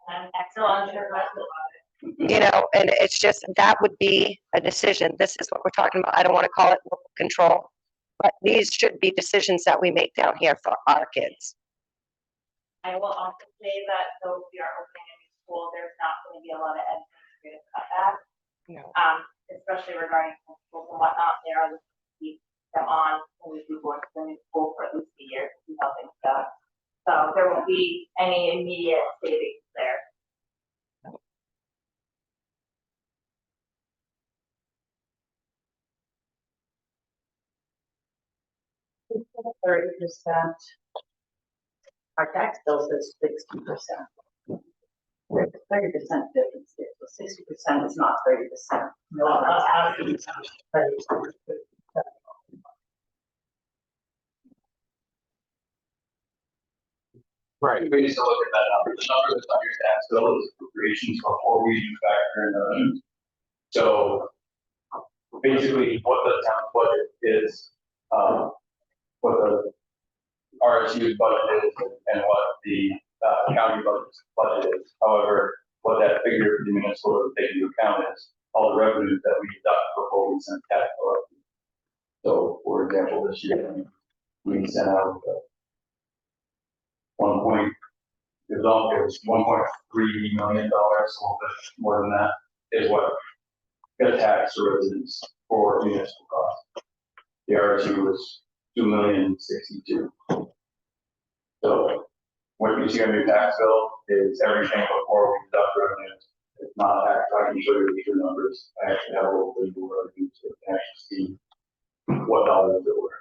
I'm still unsure about it. You know, and it's just, that would be a decision. This is what we're talking about. I don't want to call it local control, but these should be decisions that we make down here for our kids. I will also say that though we are opening a new school, there's not going to be a lot of administrative cutbacks. No. Especially regarding schools and whatnot, they are looking to keep them on when we do go into the new school for at least a year to see how things go. So there won't be any immediate savings there. 30%. Our tax bill says 60%. There's 30% difference there, so 60% is not 30%. No, Right. We need to look at that number. The number that's on your tax bill is appropriations before we do factor in the revenues. So basically what the town budget is, what the RSU budget is and what the county budget is. However, what that figure for the municipal take into account is all the revenues that we deduct before we send tax collection. So for example, this year we sent out it was $1.3 million, a little bit more than that, is what got taxed to residents for municipal costs. The RSU was $2,062,000. So what you see on your tax bill is everything before we deduct revenues. It's not tax. I can show you the numbers. I actually have a little visual revenue so you can actually see what dollars it were.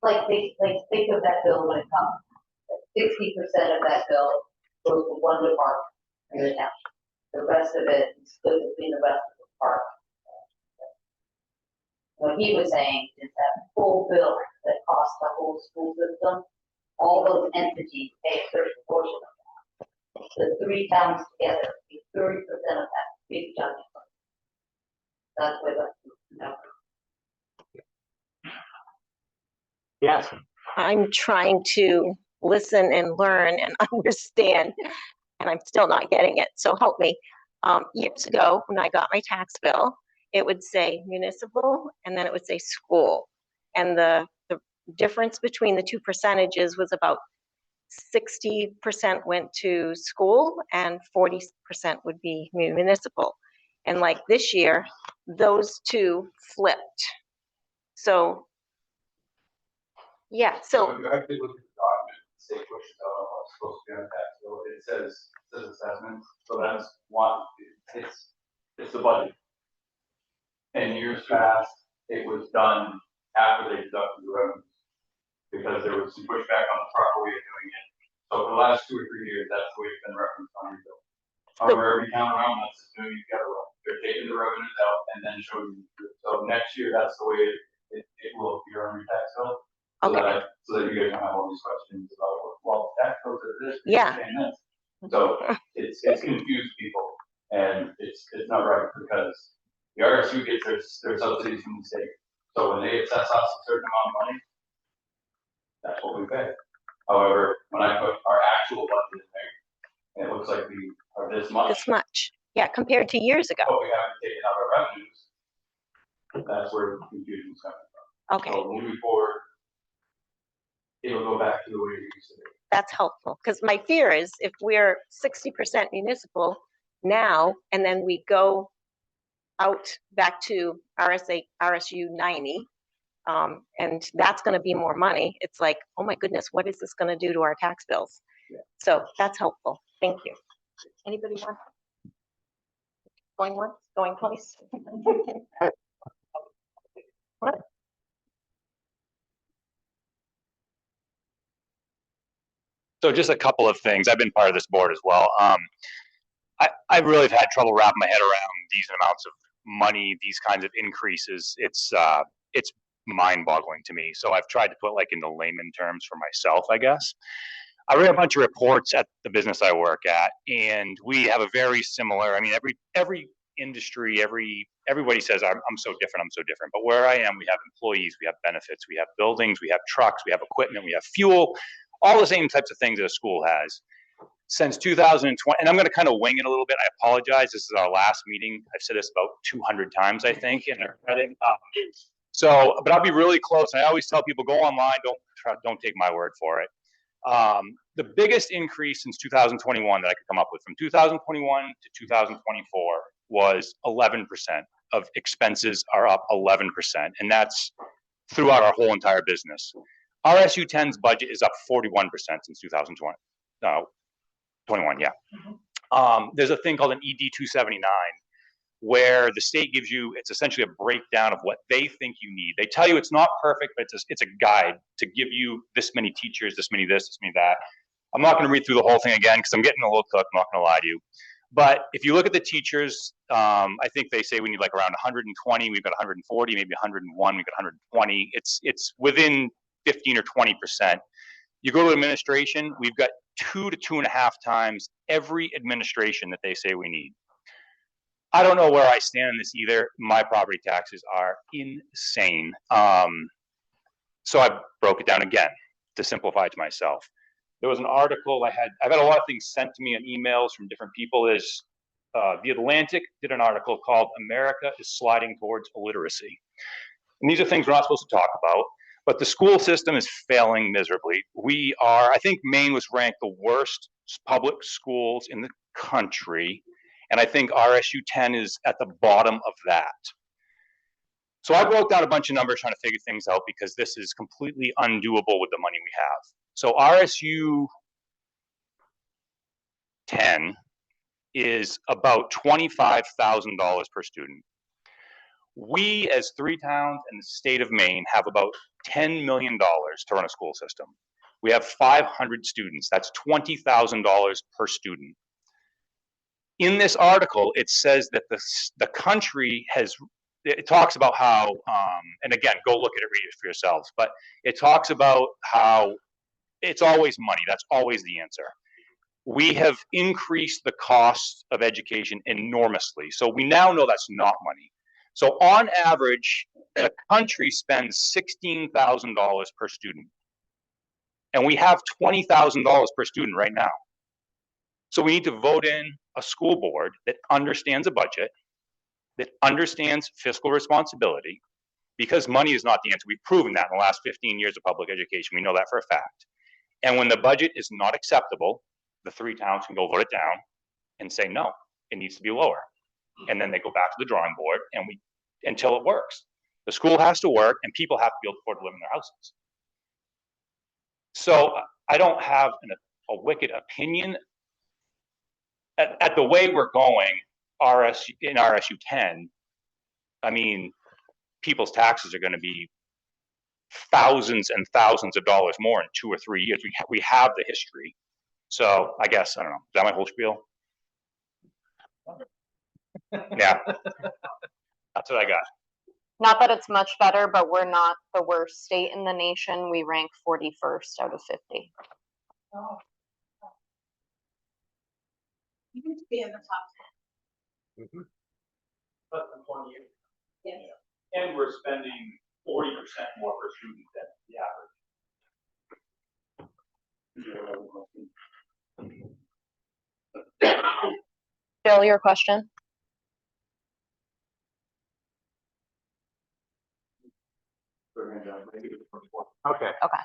Like think of that bill when it comes. 60% of that bill goes to one department in the town. The rest of it is split between the rest of the department. What he was saying is that full bill that costs the whole school system, all those entities pay a certain portion of that. The three towns together, 30% of that big chunk. That's where the number. Yes. I'm trying to listen and learn and understand, and I'm still not getting it. So help me. Years ago, when I got my tax bill, it would say municipal and then it would say school. And the difference between the two percentages was about 60% went to school and 40% would be municipal. And like this year, those two flipped. So, yeah, so. If you actually look at the document, the state pushes out what's supposed to be on the tax bill, it says assessment, so that's one, it's the budget. In years past, it was done after they deducted the revenues, because there was some pushback on the proper way of doing it. So for the last 2 or 3 years, that's the way it's been referenced on your bill. However, every town around us is doing it the other way. They're taking the revenues out and then showing you. So next year, that's the way it will appear on your tax bill. So that you guys don't have all these questions about, well, tax bills are this, Yeah. and this. So it's confused people, and it's not right, because the RSU gets their subsidies from the state. So when they assess us a certain amount of money, that's what we pay. However, when I put our actual budget in there, it looks like we are this much. This much, yeah, compared to years ago. But we haven't taken out our revenues. That's where the confusion is coming from. Okay. So moving forward, it'll go back to the way it used to be. That's helpful, because my fear is if we're 60% municipal now, and then we go out back to RSU 90, and that's going to be more money. It's like, oh my goodness, what is this going to do to our tax bills? Yeah. So that's helpful. Thank you. Anybody want? Going once, going twice? What? So just a couple of things. I've been part of this board as well. I really have had trouble wrapping my head around these amounts of money, these kinds of increases. It's mind-boggling to me. So I've tried to put like into layman terms for myself, I guess. I read a bunch of reports at the business I work at, and we have a very similar. I mean, every industry, everybody says I'm so different. But where I am, we have employees, we have benefits, we have buildings, we have trucks, we have equipment, we have fuel. All the same types of things that a school has. Since 2020, and I'm going to kind of wing it a little bit. I apologize. This is our last meeting. I've said this about 200 times, I think, in our credit. So, but I'll be really close. And I always tell people, go online. Don't take my word for it. The biggest increase since 2021 that I could come up with, from 2021 to 2024, was 11% of expenses are up 11%, and that's throughout our whole entire business. RSU 10's budget is up 41% since 2020. 21, yeah. There's a thing called an ED 279, where the state gives you, it's essentially a breakdown of what they think you need. They tell you it's not perfect, but it's a guide to give you this many teachers, this many this many that. I'm not going to read through the whole thing again because I'm getting a little cooked, I'm not going to lie to you. But if you look at the teachers, I think they say we need like around 120, we've got 140, maybe 101, we've got 120. It's within 15 or 20%. You go to administration, we've got 2 to 2.5 times every administration that they say we need. I don't know where I stand in this either. My property taxes are insane. So I broke it down again to simplify it to myself. There was an article I've had a lot of things sent to me on emails from different people. The Atlantic did an article called "America is Sliding Towards Illiteracy." And these are things we're not supposed to talk about, but the school system is failing miserably. I think Maine was ranked the worst public schools in the country. And I think RSU 10 is at the bottom of that. So I broke down a bunch of numbers trying to figure things out because this is completely undoable with the money we have. So RSU 10 is about $25,000 per student. We, as 3 towns in the state of Maine, have about $10 million to run a school system. We have 500 students. That's $20,000 per student. In this article, it says that the country it talks about how, and again, go look at it, read it for yourselves, but it talks about how it's always money. That's always the answer. We have increased the cost of education enormously. So we now know that's not money. So on average, the country spends $16,000 per student. And we have $20,000 per student right now. So we need to vote in a school board that understands a budget, that understands fiscal responsibility, because money is not the answer. We've proven that in the last 15 years of public education. We know that for a fact. And when the budget is not acceptable, the 3 towns can go vote it down and say, no, it needs to be lower. And then they go back to the drawing board until it works. The school has to work and people have to be able to afford to live in their houses. So I don't have a wicked opinion. At the way we're going, in RSU 10, I mean, people's taxes are going to be thousands and thousands of dollars more in 2 or 3 years. We have the history. So I guess, I don't know, is that my whole spiel? Yeah, that's what I got. Not that it's much better, but we're not the worst state in the nation. We rank 41st out of 50. Oh. You need to be in the top 10. Mm-hmm. Less than 20 years. Yes. And we're spending 40% more per student than the average. Bill, your question? Okay. Okay.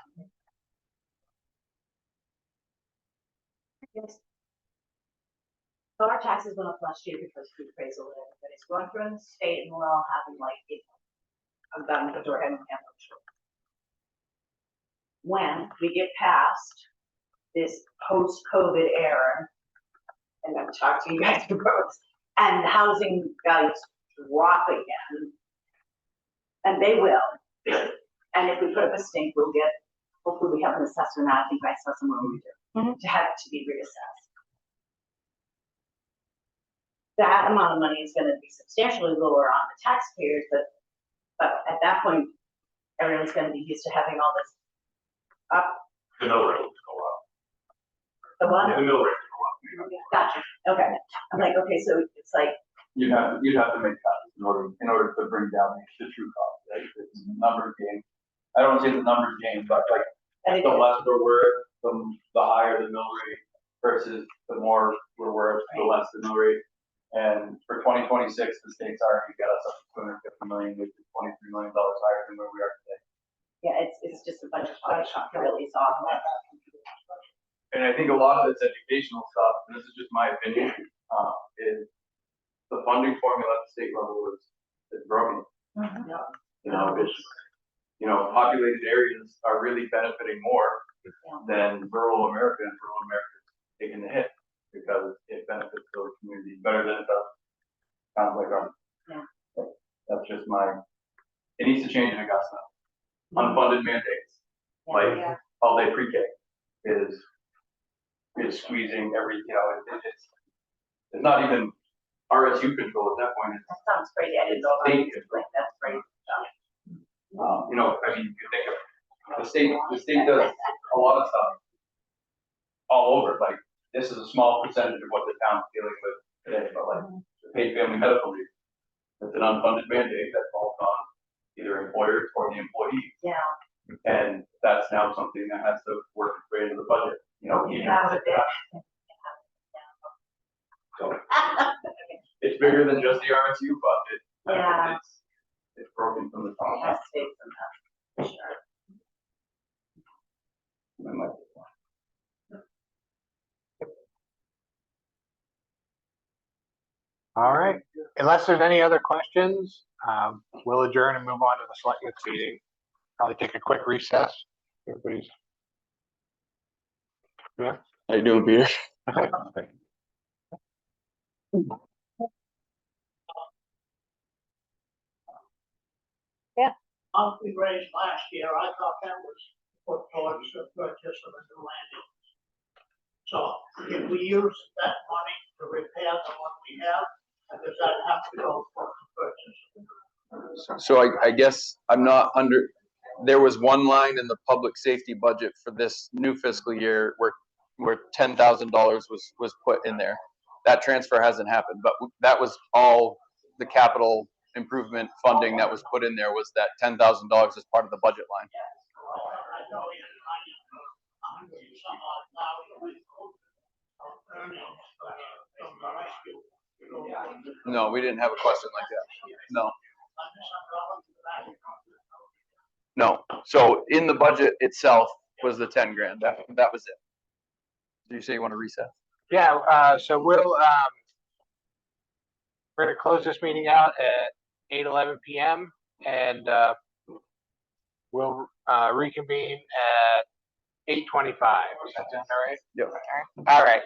Yes. So our taxes went up last year because food prices and everybody's going through in the state, and we're all having like, I'm done with the door and when we get past this post-COVID era, and I've talked to you guys about, and the housing values drop again, and they will. And if we put up a stink, we'll get, hopefully we have an assessor now, I think I saw somewhere we do, to have it to be reassessed. That amount of money is gonna be substantially lower on the taxpayers, but at that point, everyone's gonna be used to having all this up. The mill rate will go up. The what? The mill rate will go up. Gotcha, okay, I'm like, okay, so it's like. You'd have to make cuts in order to bring down the true cost, right? It's a numbers game. I don't say it's a numbers game, but like the less we're worth, the higher the mill rate versus the more we're worth, the less the mill rate. And for 2026, the state's already got us up to $250 million, which is $23 million higher than where we are today. Yeah, it's just a bunch of really soft. And I think a lot of this educational stuff, and this is just my opinion, is the funding formula at the state level is broken. You know, populated areas are really benefiting more than rural America, and rural America is taking the hit because it benefits those communities better than it does towns like ours. Yeah. That's just it needs to change in Augusta. Unfunded mandates, like Yeah. all day pre-K is squeezing it's not even RSU control at that point. That sounds crazy. I didn't know about State it. control. That's great. I mean, you think of the state does a lot of stuff all over. Like, this is a small percentage of what the town's dealing with today, but like paid family medical leave, it's an unfunded mandate that falls on either employers or the employees. Yeah. And that's now something that has to work its way into the budget, even Yeah, with that. So it's bigger than just the RSU budget. Yeah. It's broken from the top. Has to take some time, for sure. I might- All right, unless there's any other questions, we'll adjourn and move on to the selectmen's meeting. Probably take a quick recess. Everybody's. Yeah. How you doing, Peter? Okay. We raised last year, I thought that was put towards the purchase of a new landing. So if we use that money to repair the one we have, does that have to go for the purchase? So I guess I'm not there was one line in the public safety budget for this new fiscal year where $10,000 was put in there. That transfer hasn't happened, but that was all the capital improvement funding that was put in there, was that $10,000 as part of the budget line. I know you had some odd earnings from the rescue. No, we didn't have a question like that. No. No. So in the budget itself was the 10 grand. That was it. Do you say you want to reset? Yeah, so we're gonna close this meeting out at 8:11 PM and we'll reconvene at 8:25. Does that sound all right? Yep. All right.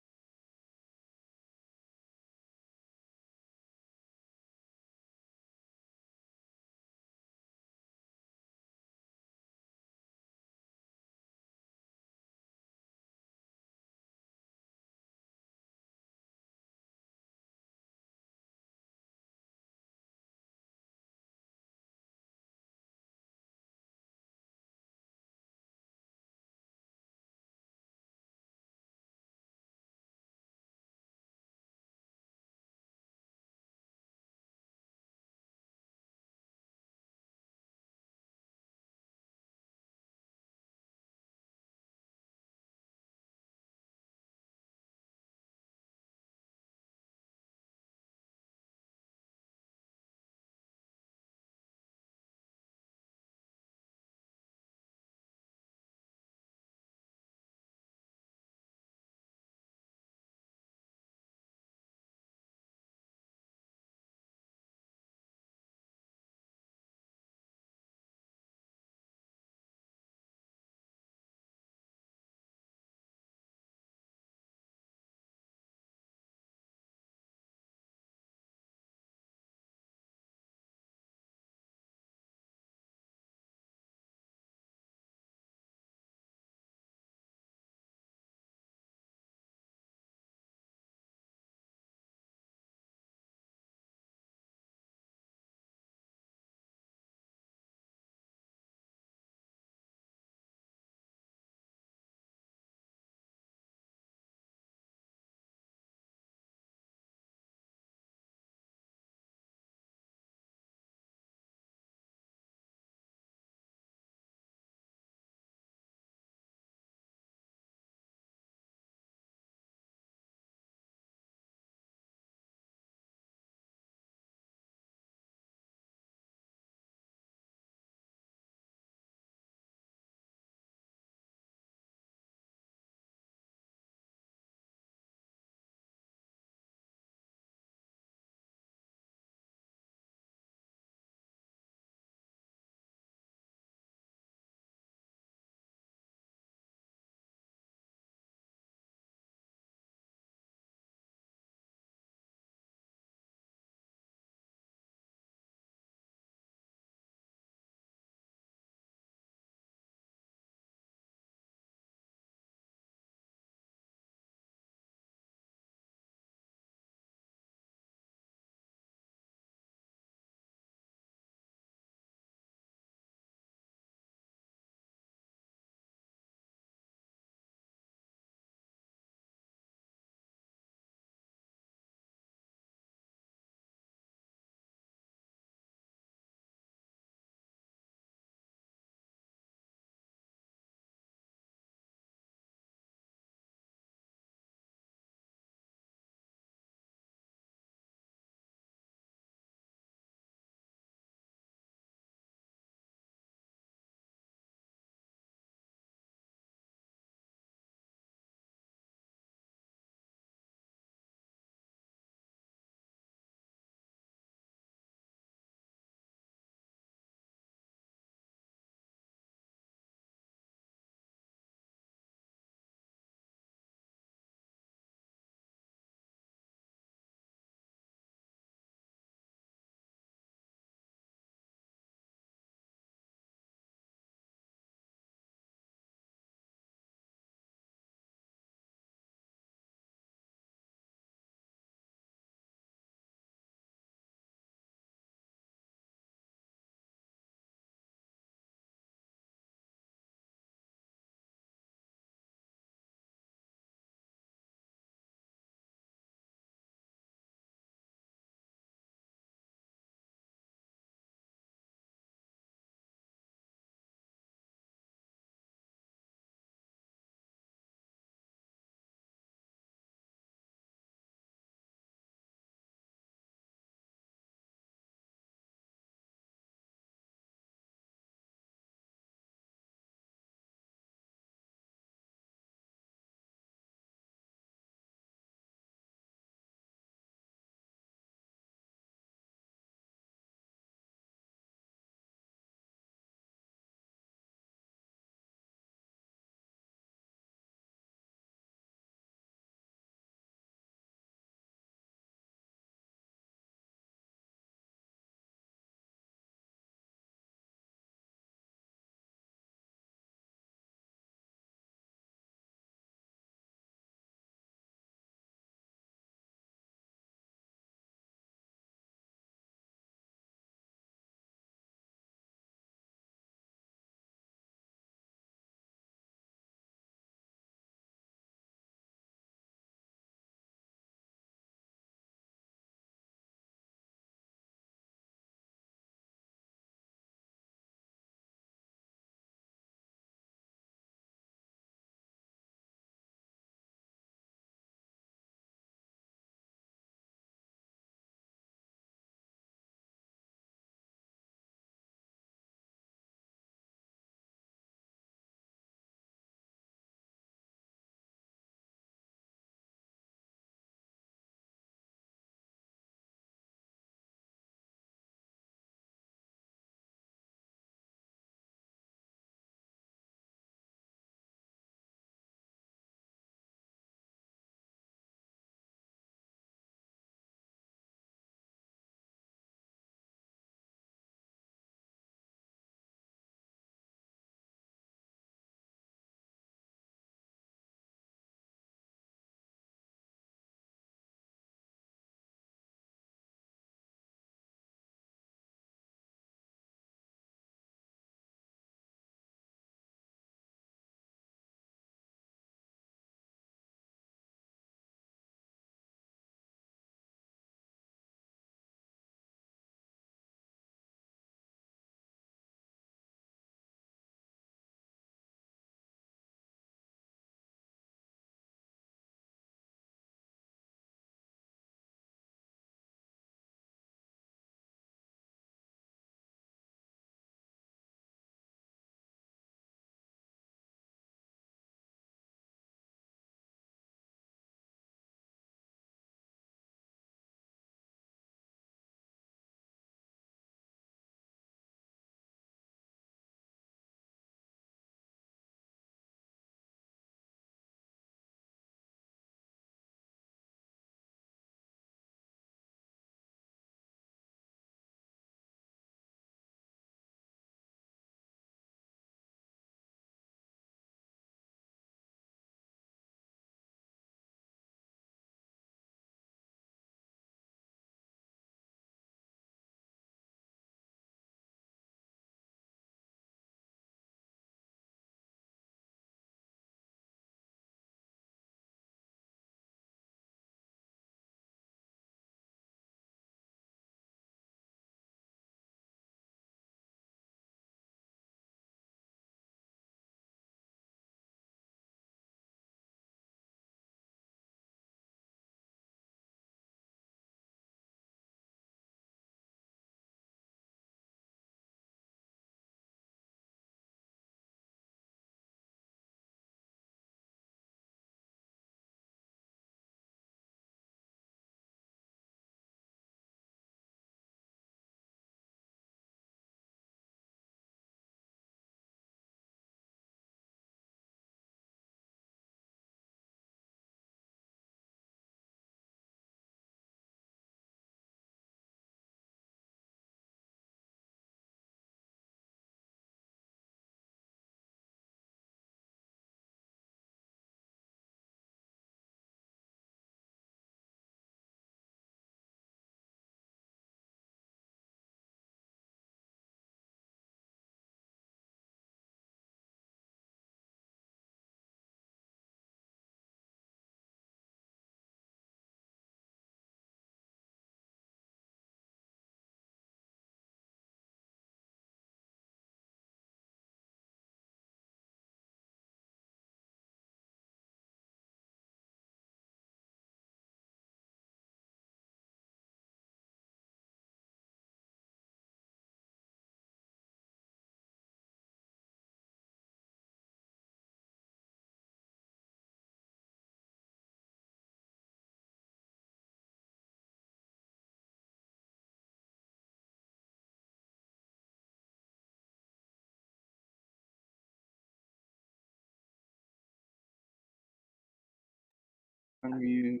unmute.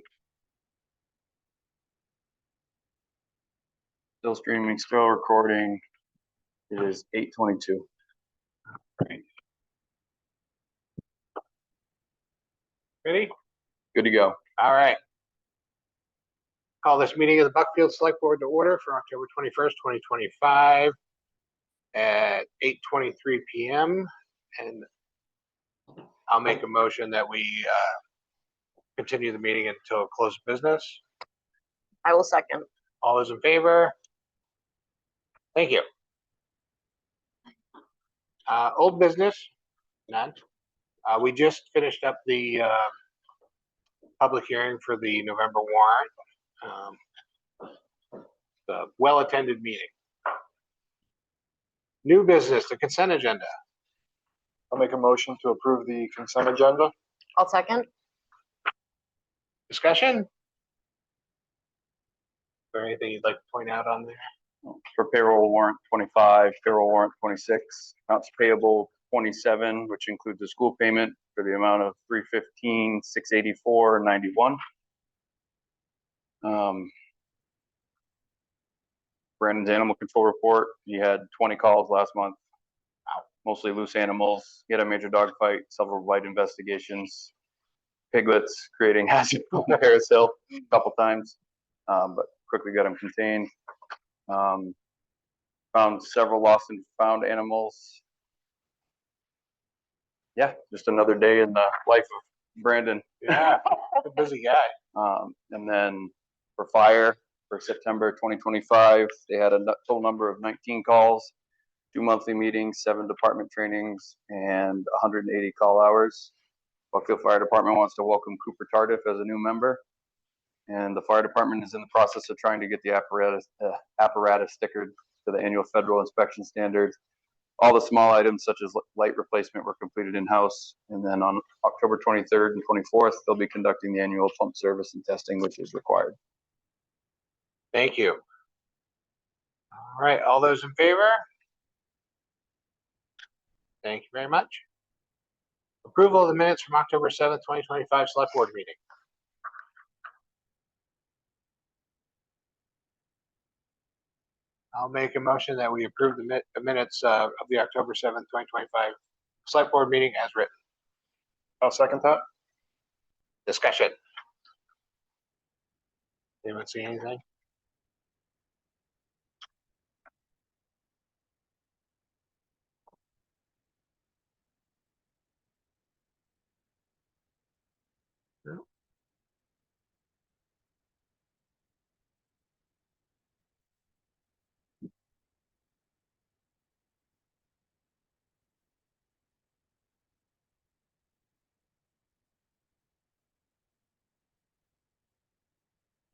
Still streaming, still recording. It is 8:22. Ready? Good to go. All right. Call this meeting of the Buckfield Select Board to order for October 21st, 2025 at 8:23 p.m. And I'll make a motion that we continue the meeting until close of business. I will second. All those in favor? Thank you. Old business, none. We just finished up the public hearing for the November warrant. The well-attended meeting. New business, the consent agenda. I'll make a motion to approve the consent agenda. I'll second. Discussion? Is there anything you'd like to point out on there? For payroll warrant 25, payroll warrant 26, accounts payable 27, which includes a school payment for the amount of $315,684.91. Brandon's animal control report, he had 20 calls last month, mostly loose animals. He had a major dog fight, several bite investigations, piglets creating hazard on Harris Hill a couple times, but quickly got him contained. Found several lost and found animals. Yeah, just another day in the life of Brandon. Yeah, a busy guy. And then for fire, for September 2025, they had a total number of 19 calls, 2 monthly meetings, 7 department trainings, and 180 call hours. Buckfield Fire Department wants to welcome Cooper Tardif as a new member. And the fire department is in the process of trying to get the apparatus stickered to the annual federal inspection standards. All the small items such as light replacement were completed in-house. And then on October 23rd and 24th, they'll be conducting the annual pump service and testing, which is required. Thank you. All right, all those in favor? Thank you very much. Approval of the minutes from October 7th, 2025 Select Board meeting. I'll make a motion that we approve the minutes of the October 7th, 2025 Select Board meeting as written. I'll second that. Discussion. Anyone see anything? No.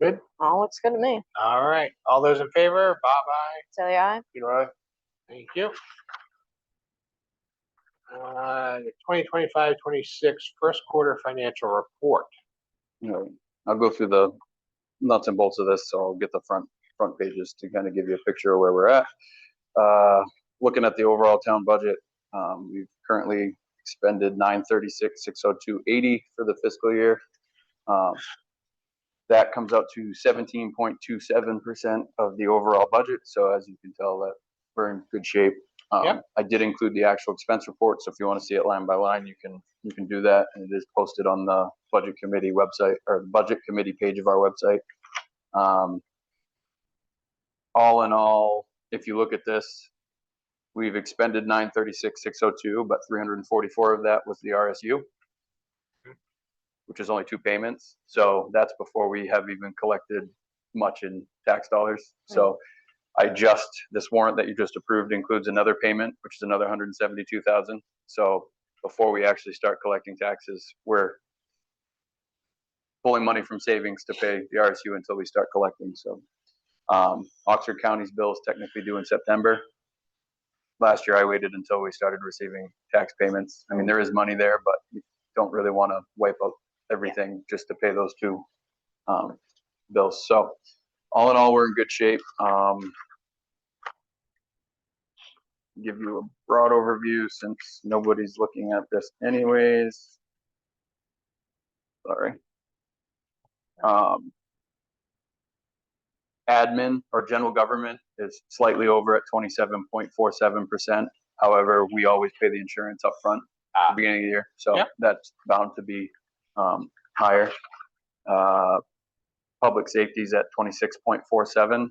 Good. All looks good to me. All right. All those in favor? Bob, aye. Sally, aye. Peter, aye. Thank you. 2025-26 first quarter financial report. I'll go through the nuts and bolts of this, so I'll get the front pages to kind of give you a picture of where we're at. Looking at the overall town budget, we've currently expended $936,602.80 for the fiscal year. That comes out to 17.27% of the overall budget. So as you can tell, that we're in good shape. Yep. I did include the actual expense report, so if you want to see it line by line, you can do that, and it is posted on the budget committee website, or the budget committee page of our website. All in all, if you look at this, we've expended $936,602, but 344 of that was the RSU, which is only 2 payments. So that's before we have even collected much in tax dollars. So this warrant that you just approved includes another payment, which is another $172,000. So before we actually start collecting taxes, we're pulling money from savings to pay the RSU until we start collecting. So Oxford County's bill is technically due in September. Last year, I waited until we started receiving tax payments. I mean, there is money there, but we don't really want to wipe out everything just to pay those 2 bills. So all in all, we're in good shape. Give you a broad overview since nobody's looking at this anyways. Sorry. Admin or general government is slightly over at 27.47%. However, we always pay the insurance up front at the beginning of the year, so Yep. that's bound to be higher. Public safety is at 26.47,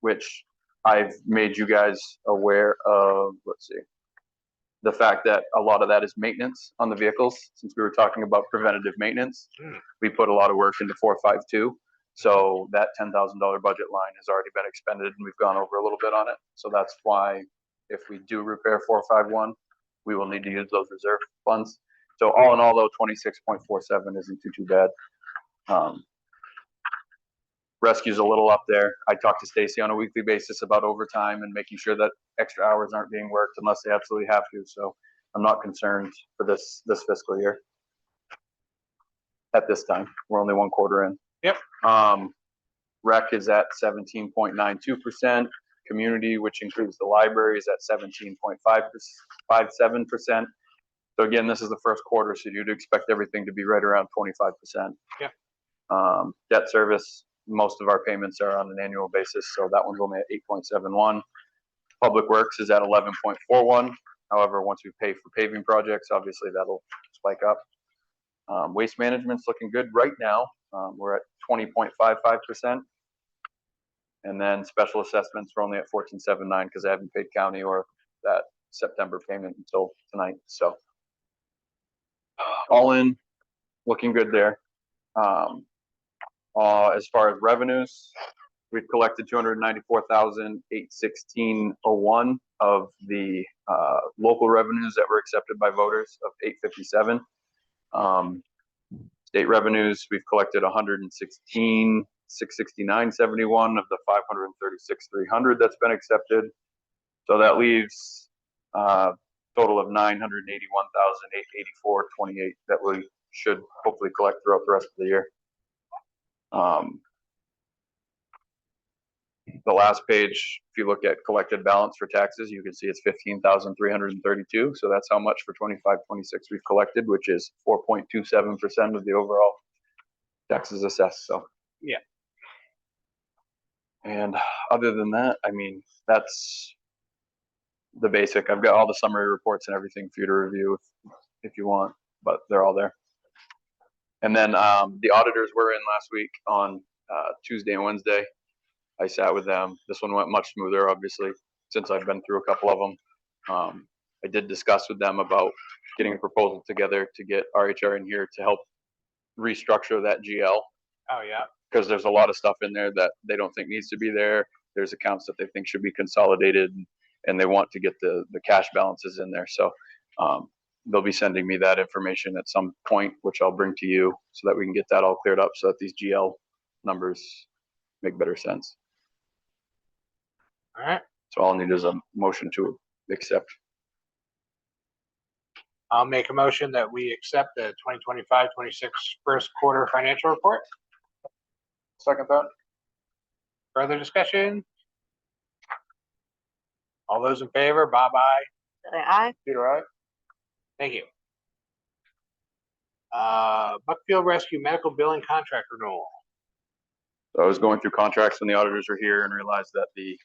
which I've made you guys aware of. Let's see, the fact that a lot of that is maintenance on the vehicles. Since we were talking about preventative maintenance, we put a lot of work into 452. So that $10,000 budget line has already been expended, and we've gone over a little bit on it. So that's why if we do repair 451, we will need to use those reserve funds. So all in all, though, 26.47 isn't too bad. Rescue's a little up there. I talk to Stacy on a weekly basis about overtime and making sure that extra hours aren't being worked unless they absolutely have to. So I'm not concerned for this fiscal year. At this time, we're only one quarter in. Yep. Rec is at 17.92%. Community, which includes the library, is at 17.57%. So again, this is the first quarter, so you'd expect everything to be right around 25%. Yeah. Debt service, most of our payments are on an annual basis, so that one's only at 8.71. Public Works is at 11.41. However, once we pay for paving projects, obviously that'll spike up. Waste management's looking good right now. We're at 20.55%. And then special assessments, we're only at 14.79 because I haven't paid county or that September payment until tonight. So all in, looking good there. As far as revenues, we've collected $294,816.01 of the local revenues that were accepted by voters of 857. State revenues, we've collected 116,669.71 of the 536,300 that's been accepted. So that leaves a total of 981,884.28 that we should hopefully collect throughout the rest of the year. The last page, if you look at collected balance for taxes, you can see it's 15,332. So that's how much for 25-26 we've collected, which is 4.27% of the overall taxes assessed. So yeah. And other than that, I mean, that's the basic. I've got all the summary reports and everything for you to review if you want, but they're all there. And then the auditors were in last week on Tuesday and Wednesday. I sat with them. This one went much smoother, obviously, since I've been through a couple of them. I did discuss with them about getting a proposal together to get RHR in here to help restructure that GL. Oh, yeah. Because there's a lot of stuff in there that they don't think needs to be there. There's accounts that they think should be consolidated, and they want to get the cash balances in there. So they'll be sending me that information at some point, which I'll bring to you so that we can get that all cleared up so that these GL numbers make better sense. All right. So all I need is a motion to accept. I'll make a motion that we accept the 2025-26 first quarter financial report. Second thought. Further discussion? All those in favor, Bob, aye. Aye. Peter, aye. Thank you. Buckfield Rescue Medical Billing Contract Renewal. So I was going through contracts when the auditors were here and realized that the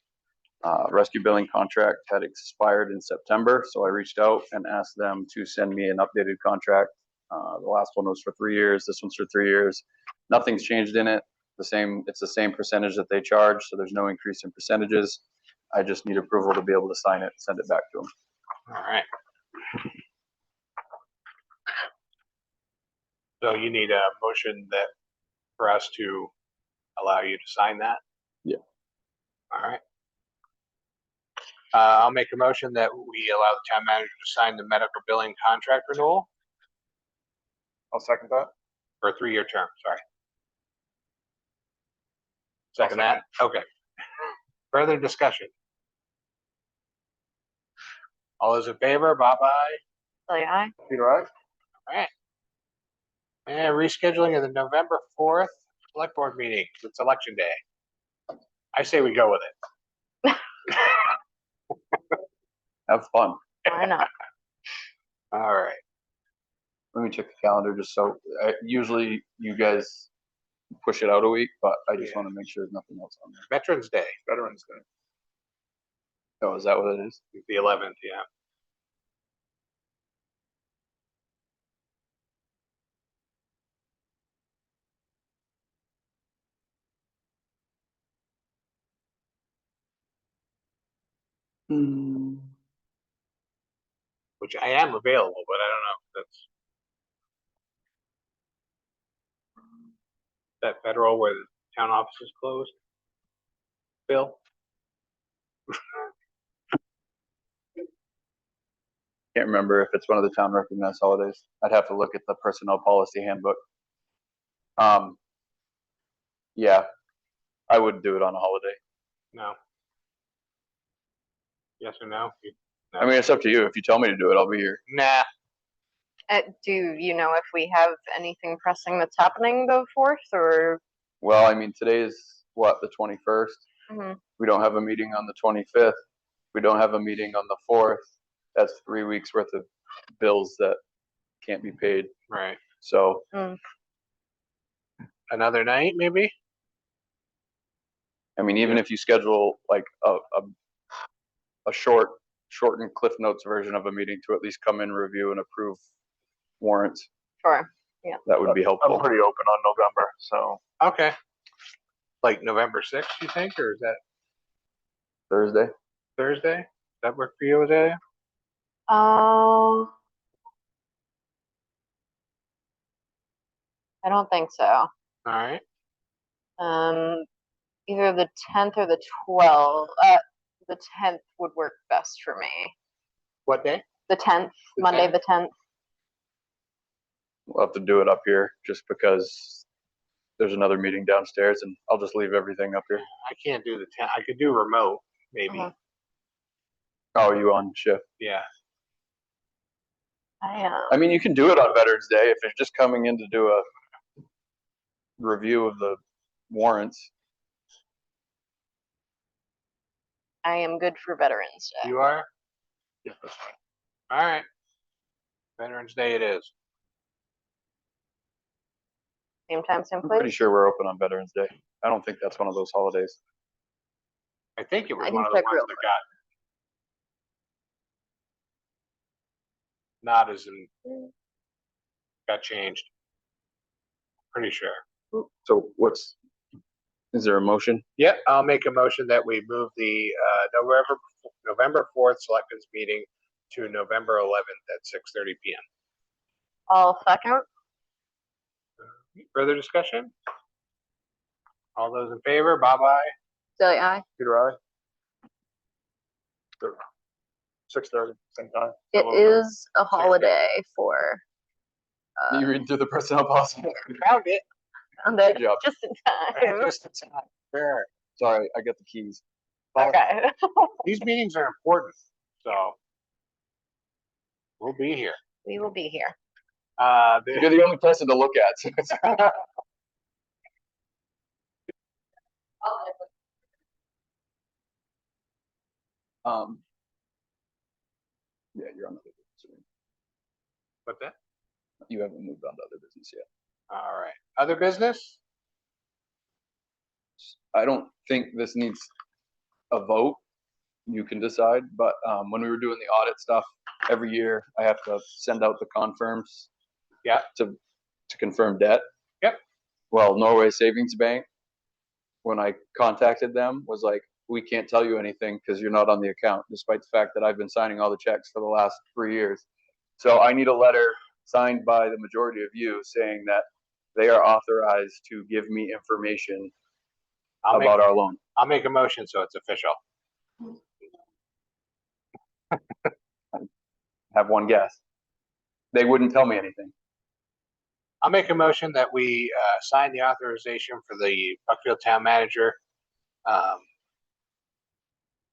rescue billing contract had expired in September. So I reached out and asked them to send me an updated contract. The last one was for 3 years. This one's for 3 years. Nothing's changed in it. It's the same percentage that they charge. So there's no increase in percentages. I just need approval to be able to sign it and send it back to them. All right. So you need a motion that for us to allow you to sign that? Yeah. All right. I'll make a motion that we allow the town manager to sign the medical billing contract renewal. I'll second that. For a 3-year term, sorry. Second that? Okay. Further discussion? All those in favor, Bob, aye. Aye. Peter, aye. All right. And rescheduling of the November 4th select board meeting. It's election day. I say we go with it. Have fun. Why not? All right. Let me check the calendar just so, usually you guys push it out a week, but I just Yeah. want to make sure there's nothing else on there. Veterans Day. Oh, is that what it is? The 11th, yeah. Which I am available, but I don't know if that's that federal where the town office is closed. Bill? Can't remember if it's one of the town recognized holidays. I'd have to look at the personnel policy handbook. Yeah, I would do it on a holiday. No. Yes or no? No. I mean, it's up to you. If you tell me to do it, I'll be here. Nah. Do you know if we have anything pressing that's happening the 4th or? Well, I mean, today is what, the 21st? Mhm. We don't have a meeting on the 25th. We don't have a meeting on the 4th. That's 3 weeks worth of bills that can't be paid. Right. So Another night, maybe? I mean, even if you schedule like a shortened Cliff Notes version of a meeting to at least come in, review, and approve warrants, Sure, yeah. that would be helpful. I'm pretty open on November, so. Okay. Like November 6th, you think, or is that Thursday? Thursday? Does that work for you, Azalea? I don't think so. All right. Either the 10th or the 12th. The 10th would work best for me. What day? The 10th, The Monday 10th? the 10th. We'll have to do it up here just because there's another meeting downstairs, and I'll just leave everything up here. I can't do the 10th. I could do remote, maybe. Uh-huh. Oh, are you on shift? Yeah. I mean, you can do it on Veterans Day if you're just coming in to do a review of the warrants. I am good for Veterans Day. You are? Yeah, that's fine. All right. Veterans Day it is. Same time, same I'm pretty place. sure we're open on Veterans Day. I don't think that's one of those holidays. I think it was I one can of the check ones real that got not as in got changed. Pretty sure. So is there a motion? Yeah, I'll make a motion that we move the November 4th selectmen's meeting to November 11th at 6:30 p.m. I'll second. Further discussion? All those in favor, Bob, aye. Silly eye. Peter, aye. 6:30, same time. It is a holiday for. You read through the personnel policy. Found it. Found it Good job. just in time. Just in time. Sure. Sorry, I got the keys. Okay. These meetings are important, so we'll be here. We will be here. You're the only person to look at. Yeah, you're on other business. What's that? You haven't moved on to other business yet. All right. Other business? I don't think this needs a vote. You can decide, but when we were doing the audit stuff, every year I have to send out the confirms. Yeah. To confirm debt. Yep. Well, Norway Savings Bank, when I contacted them, was like, we can't tell you anything because you're not on the account, despite the fact that I've been signing all the checks for the last 3 years. So I need a letter signed by the majority of you saying that they are authorized to give me information about our loan. I'll make a motion so it's official. Have one guess. They wouldn't tell me anything. I'll make a motion that we sign the authorization for the Buckfield town manager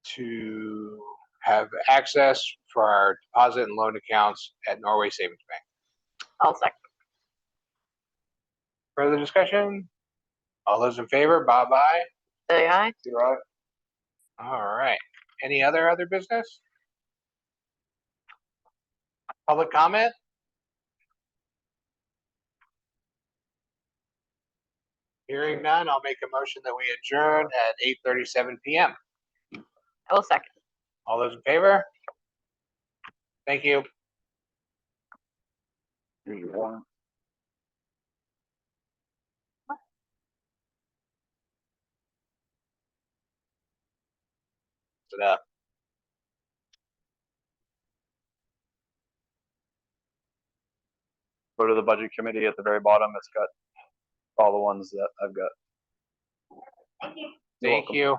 to have access for our deposit and loan accounts at Norway Savings Bank. I'll second. Further discussion? All those in favor, Bob, aye. Silly eye. You're right. All right. Any other business? Public comment? Hearing none, I'll make a motion that we adjourn at 8:37 PM. I will second. All those in favor? Thank you. Here's your warrant. Sit up. Go to the budget committee at the very bottom. It's got all the ones that I've got. Thank you. You're Thank welcome. you.